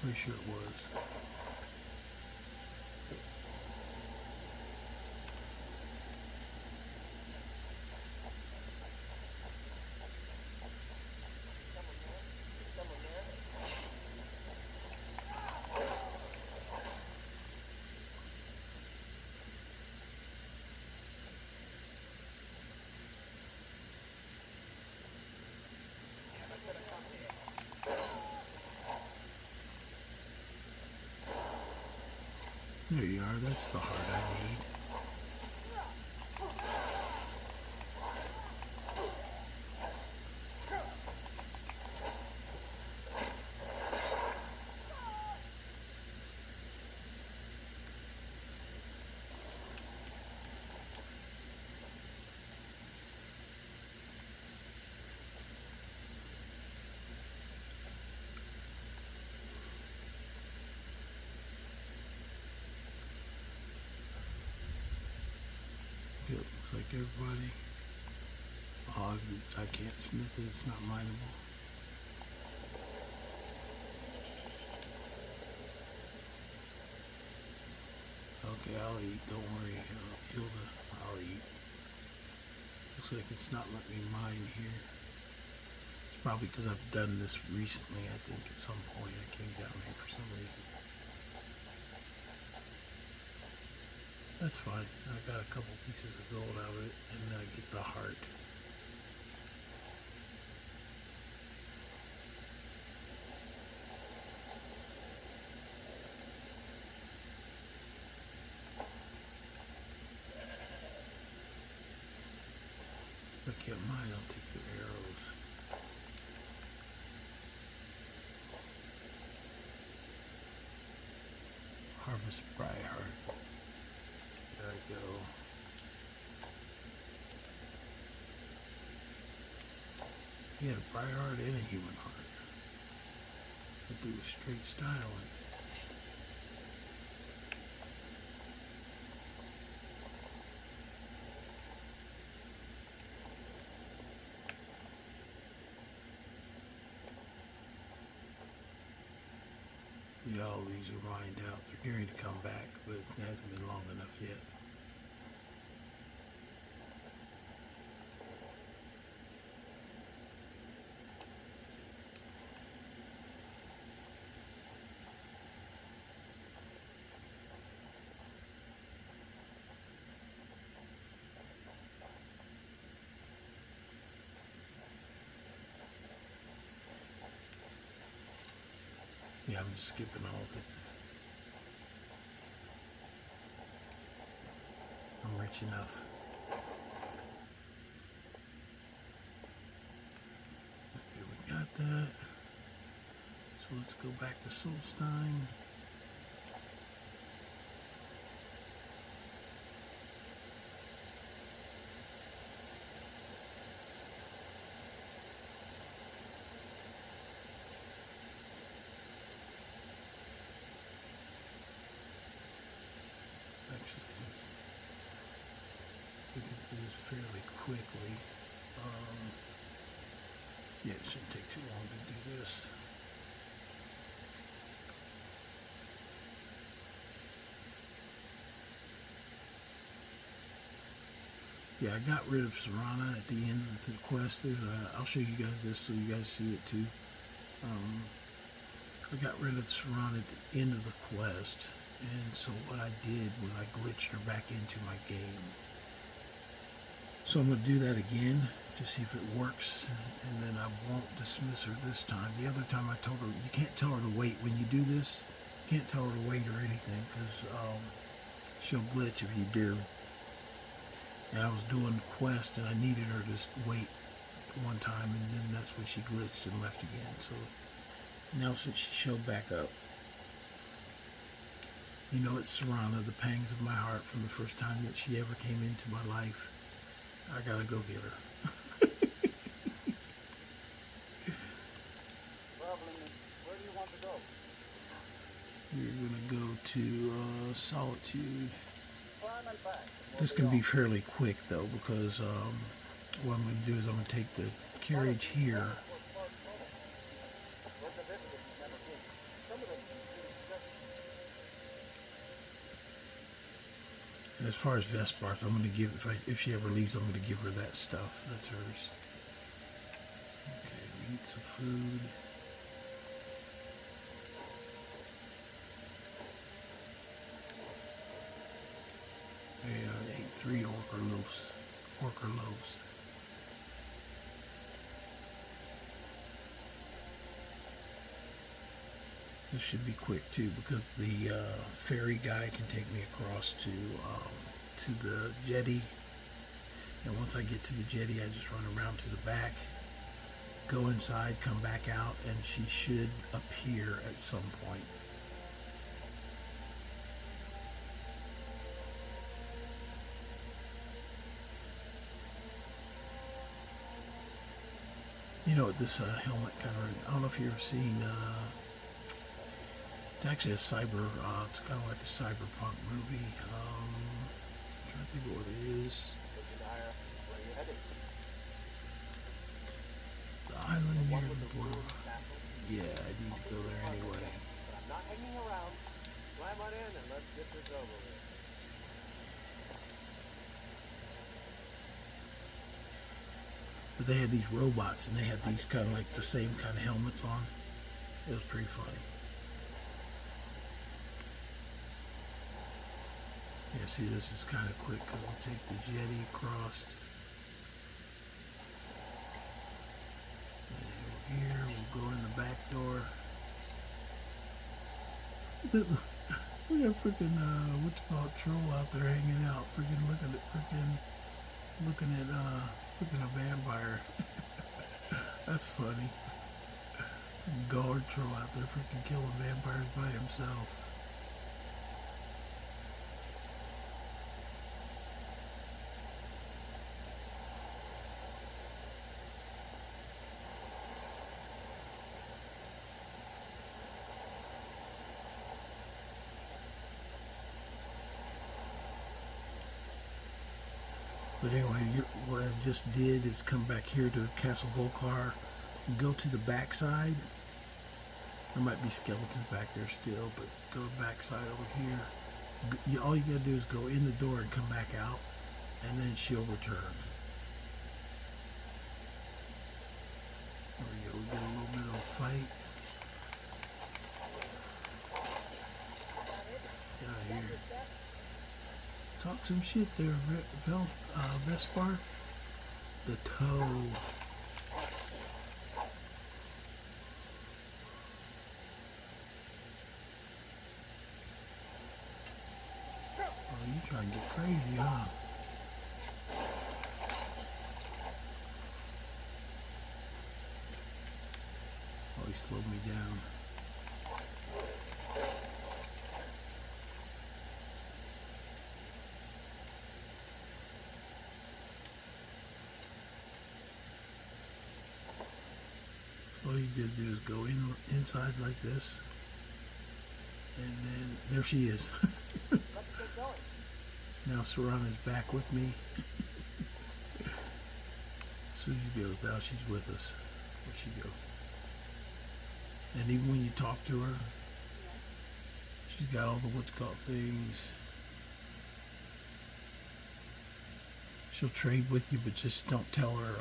Pretty sure it was. There you are, that's the heart I need. It looks like everybody. Oh, I can't smith it, it's not mineable. Okay, I'll eat, don't worry, Hilda, I'll eat. Looks like it's not letting me mine here. It's probably because I've done this recently, I think, at some point. I came down here for some reason. That's fine. I got a couple pieces of gold out of it, and I get the heart. If I can't mine, I'll take the arrows. Harvest Briarheart. There I go. He had a Briarheart and a human heart. But do a straight styling. Yeah, all these are mined out. They're gearing to come back, but it hasn't been long enough yet. I'm just skipping all of it. I'm rich enough. Okay, we got that. So let's go back to Solstheim. We can do this fairly quickly. Yeah, it shouldn't take too long to do this. Yeah, I got rid of Serana at the end of the quest. I'll show you guys this so you guys see it too. I got rid of Serana at the end of the quest, and so what I did was I glitched her back into my game. So I'm going to do that again to see if it works, and then I won't dismiss her this time. The other time I told her, you can't tell her to wait when you do this. You can't tell her to wait or anything, because she'll glitch if you do. And I was doing the quest, and I needed her to wait one time, and then that's when she glitched and left again. So now since she showed back up, you know, it's Serana, the pangs of my heart from the first time that she ever came into my life. I gotta go get her. Where do you want to go? We're gonna go to Solitude. Climb and back. This can be fairly quick though, because what I'm going to do is I'm going to take the carriage here. And as far as Vesparth, I'm going to give, if she ever leaves, I'm going to give her that stuff. That's hers. Okay, we eat some food. I ate 3 orca loaves. This should be quick too, because the ferry guy can take me across to the jetty. And once I get to the jetty, I just run around to the back, go inside, come back out, and she should appear at some point. You know what this helmet kind of, I don't know if you've ever seen, it's actually a it's kind of like a cyberpunk movie. I'm trying to think of what it is. The island near the border. Yeah, I need to go there anyway. But I'm not hanging around. Climb on in and let's get this over with. But they had these robots, and they had these kind of like the same kind of helmets on. It was pretty funny. Yeah, see, this is kind of quick, because we'll take the jetty across. And here, we'll go in the back door. We got freaking, what's called troll out there hanging out, freaking looking at a vampire. That's funny. Guard troll out there freaking killing vampires by himself. But anyway, what I just did is come back here to Castle Volcar and go to the back side. There might be skeletons back there still, but go back side over here. All you gotta do is go in the door and come back out, and then she'll return. There we go, we get a little bit of a fight. Get out of here. Talk some shit there, Vesparth. The toe. Trying to get crazy, huh? Oh, he slowed me down. All you did do is go inside like this, and then there she is. Let's get going. Now Serana's back with me. As soon as you go, now she's with us. Where'd she go? And even when you talk to her, she's got all the what's called things. She'll trade with you, but just don't tell her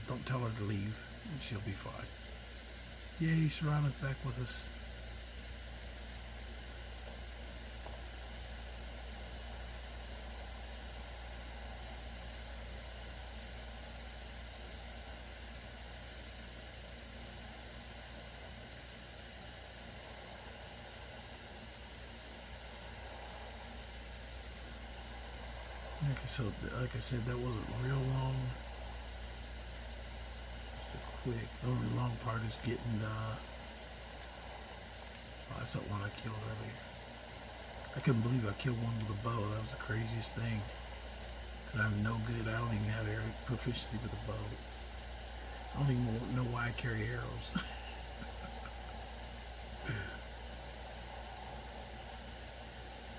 to leave, and she'll be fine. Yay, Serana's back with us. Like I said, that wasn't real long. Just a quick. The only long part is getting. Oh, that's that one I killed earlier. I couldn't believe I killed one with a bow. That was the craziest thing. Cause I'm no good. I don't even have proficiency with a bow. I don't even know why I carry arrows.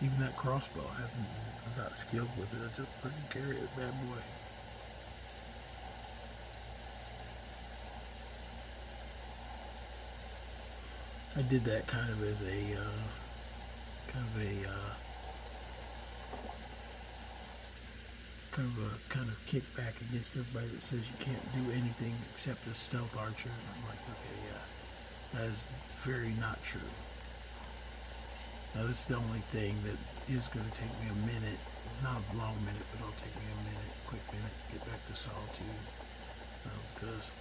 Even that crossbow, I'm not skilled with it. I just freaking carry it, bad boy. I did that kind of as a kind of kickback against everybody that says you can't do anything except a stealth archer. And I'm like, okay, yeah, that is very not true. Now this is the only thing that is going to take me a minute, not a long minute, but it'll take me a minute, quick minute, to get back to Solitude, because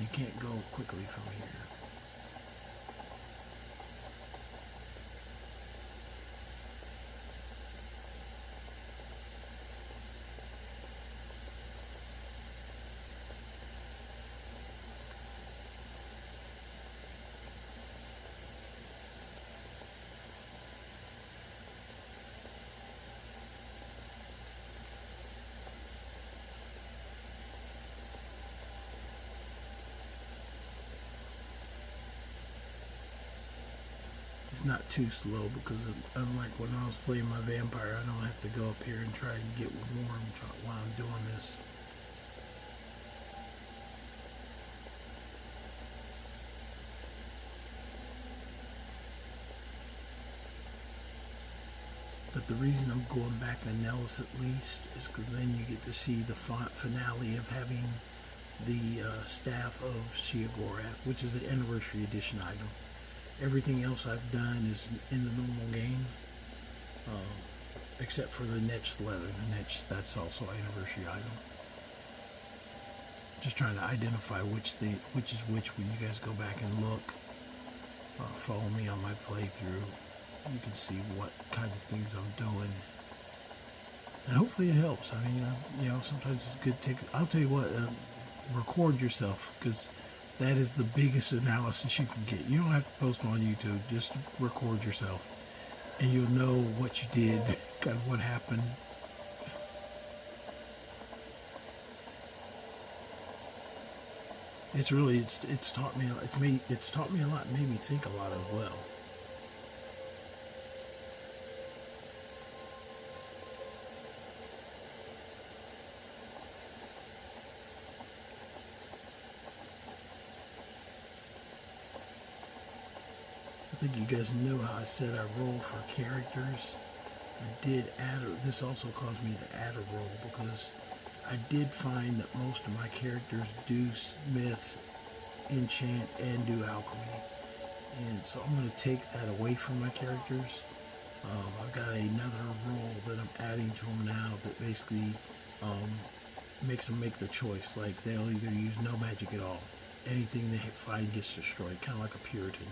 you can't go quickly from here. It's not too slow because unlike when I was playing my vampire, I don't have to go up here and try and get warm while I'm doing this. But the reason I'm going back to Neloth at least is because then you get to see the finale of having the Staff of Sheogorath, which is an Anniversary Edition item. Everything else I've done is in the normal game, except for the Netch leather. The Netch, that's also an Anniversary item. Just trying to identify which is which when you guys go back and look. Follow me on my playthrough. You can see what kind of things I'm doing. And hopefully it helps. I mean, sometimes it's good to take... I'll tell you what, record yourself, because that is the biggest analysis you can get. You don't have to post them on YouTube. Just record yourself. And you'll know what you did, kind of what happened. It's taught me a lot, and made me think a lot as well. I think you guys know how I said I roll for characters. I did add, this also caused me to add a roll because I did find that most of my characters do smith, enchant, and do alchemy. And so I'm going to take that away from my characters. I've got another role that I'm adding to them now that basically makes them make the choice. Like they'll either use no magic at all. Anything they find gets destroyed, kind of like a Puritan.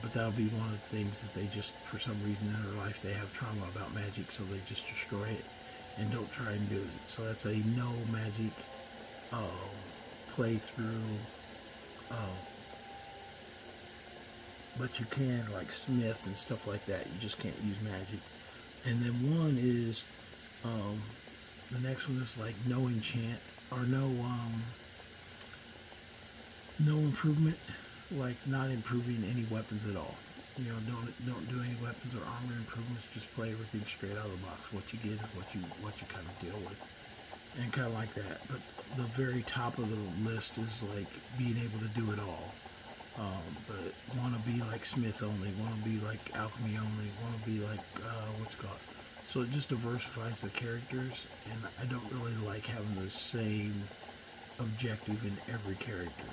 But that'll be one of the things that they just, for some reason in their life, they have trauma about magic, so they just destroy it and don't try and do it. So that's a no magic playthrough. But you can, like Smith and stuff like that, you just can't use magic. And then one is, the next one is like no enchant, or no improvement, like not improving any weapons at all. You know, don't do any weapons or armor improvements. Just play everything straight out of the box. What you get is what you kind of deal with, and kind of like that. But the very top of the list is like being able to do it all. But want to be like Smith only, want to be like alchemy only, want to be like what's it called. So it just diversifies the characters, and I don't really like having the same objective in every character.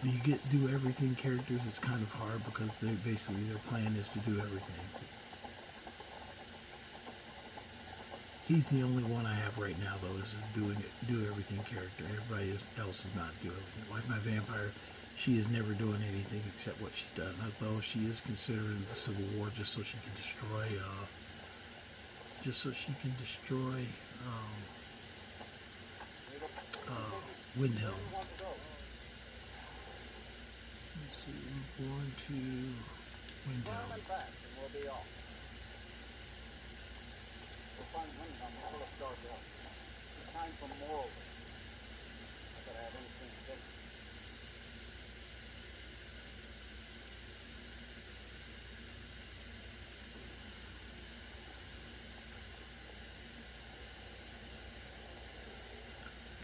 When you do everything characters, it's kind of hard because they basically their plan is to do everything. He's the only one I have right now though, is do everything character. Everybody else is not doing everything. Like my vampire, she is never doing anything except what she's done. Although she is considered in the Civil War just so she can destroy Windhelm. Let's see, I'm going to Windhelm. We'll be off. We'll find Windhelm full of dark elves. Time for moral. I gotta have anything fixed.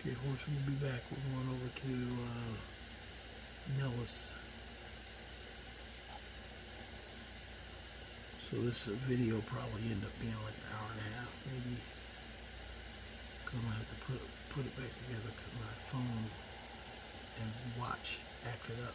Okay, Horseman will be back. We're going over to Neloth. So this video probably end up being like an hour and a half, maybe. Cause I'm gonna have to put it back together because my phone and watch acted up.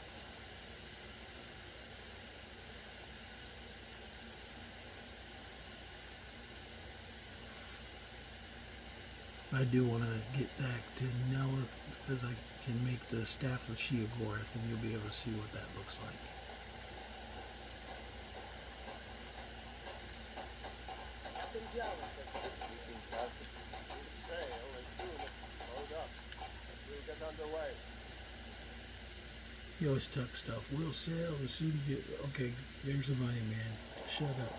I do want to get back to Neloth because I can make the Staff of Sheogorath, and you'll be able to see what that looks like. You always tuck stuff. We'll sail as soon as you... Okay, there's the money, man. Shut up.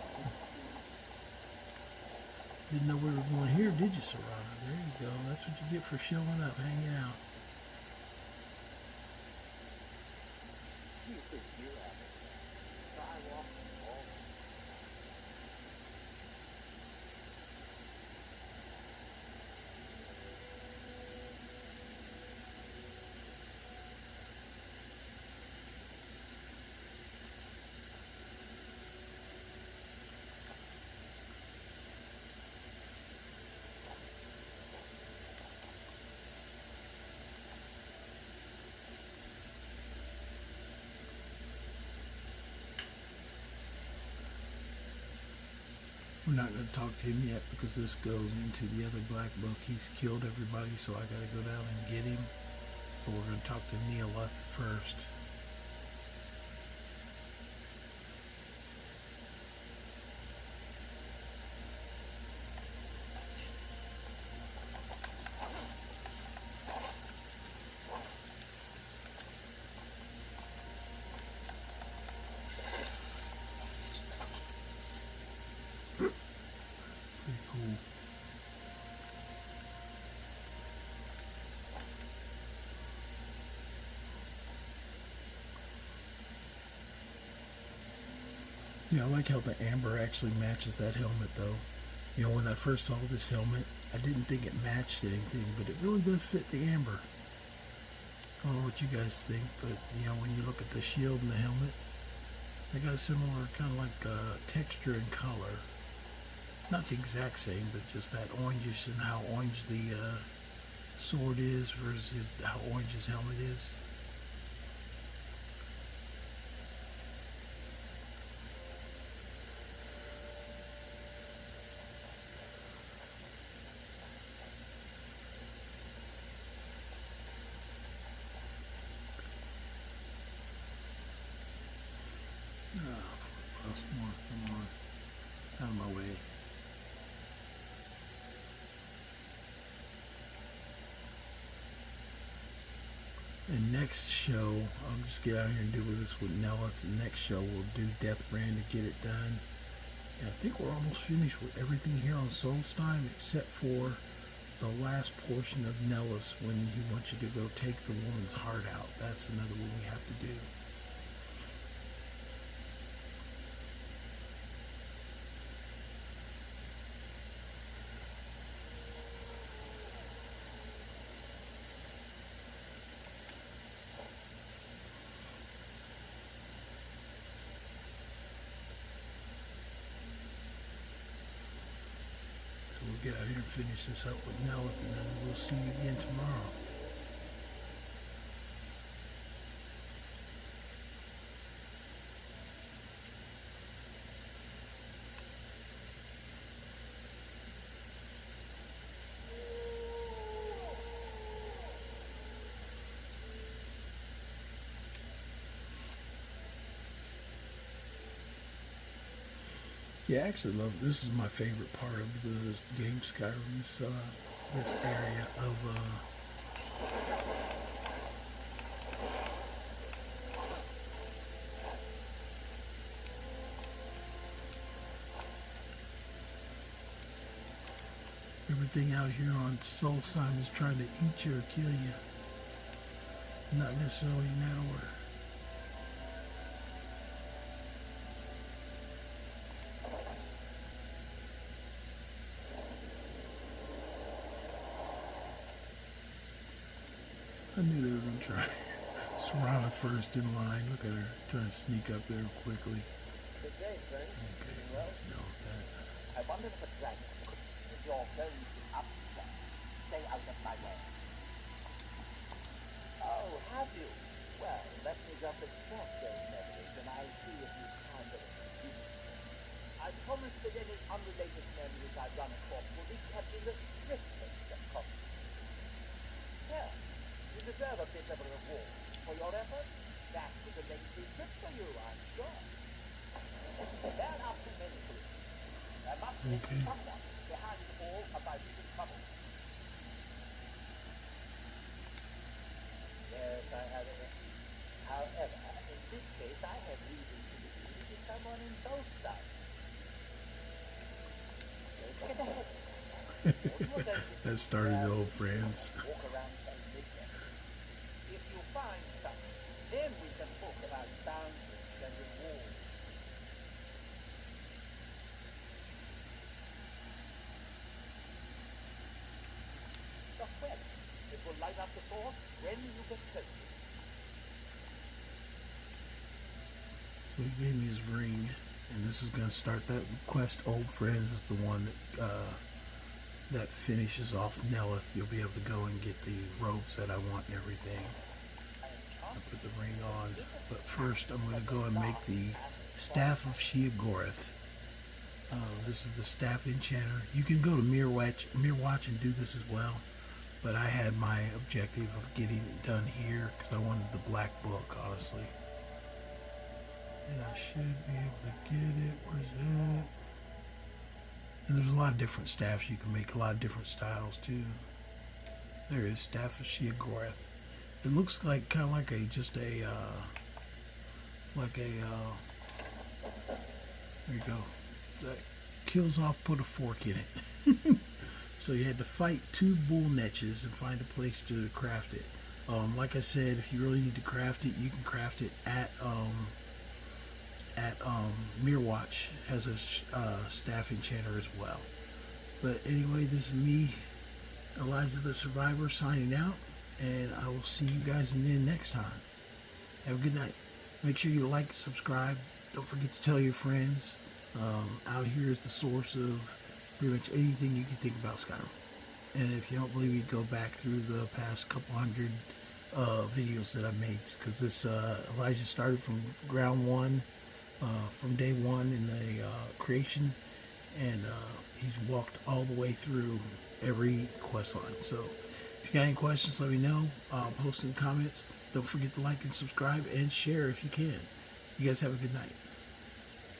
Didn't know we were going here, did you, Serana? There you go. That's what you get for showing up, hanging out. We're not going to talk to him yet because this goes into the other black book. He's killed everybody, so I got to go down and get him. But we're going to talk to Neloth first. Yeah, I like how the amber actually matches that helmet, though. You know, when I first saw this helmet, I didn't think it matched anything, but it really does fit the amber. I don't know what you guys think, but, you know, when you look at the shield and the helmet, they got a similar kind of like texture and color. Not the exact same, but just that orangish and how orange the sword is versus how orange his helmet is. Out of my way. And next show, I'll just get out here and do this with Neloth. The next show, we'll do Deathbrand to get it done. And I think we're almost finished with everything here on Solstheim, except for the last portion of Neloth when he wants you to go take the woman's heart out. That's another one we have to do. We'll get out here and finish this up with Neloth, and then we'll see you again tomorrow. Yeah, I actually love, this is my favorite part of the game Skyrim, this area of everything out here on Solstheim is trying to eat you or kill you. Not necessarily in that order. I knew they were going to try. Serana first in line. Look at her trying to sneak up there quickly. Good day, friend. Okay, Well, no, that. I wonder if a dragon, if you're going to up there, stay out of my way. Oh, have you? Well, let me just extract those memories and I'll see if you can use them. I promise that any unrelated memories I run across will be kept in the strictest of confidence. Yeah. You deserve a bit of a reward for your efforts. That was a lengthy trip for you, I'm sure. There are too many coincidences. There must be someone behind all of my recent troubles. Yes, I have it. However, in this case, I have reason to believe it is someone in Solstheim. Let's get ahead. That started the old friends. Walk around till midday. If you find something, then we can talk about bounties and rewards. Just wait. It will light up the source when you get close. So he gave me his ring, and this is going to start that quest. Old Friends is the one that that finishes off Neloth. You'll be able to go and get the robes that I want and everything. I'll put the ring on, but first I'm going to go and make the Staff of Sheogorath. This is the Staff Enchanter. You can go to Mirwatch and do this as well, but I had my objective of getting it done here because I wanted the black book, honestly. And I should be able to get it. Where's it? And there's a lot of different staffs you can make, a lot of different styles too. There is Staff of Sheogorath. It looks like kind of like there you go. That kills off, put a fork in it. So you had to fight 2 bull netches and find a place to craft it. Like I said, if you really need to craft it, you can craft it at Mirwatch has a staff enchanter as well. But anyway, this is me, Elijah the Survivor, signing out, and I will see you guys in the next time. Have a good night. Make sure you like, subscribe. Don't forget to tell your friends. Out here is the source of pretty much anything you can think about Skyrim. And if you don't believe me, go back through the past couple hundred videos that I've made, because this Elijah started from ground one. From day one in the creation, and he's walked all the way through every quest line. So if you got any questions, let me know. Post in the comments. Don't forget to like and subscribe and share if you can. You guys have a good night.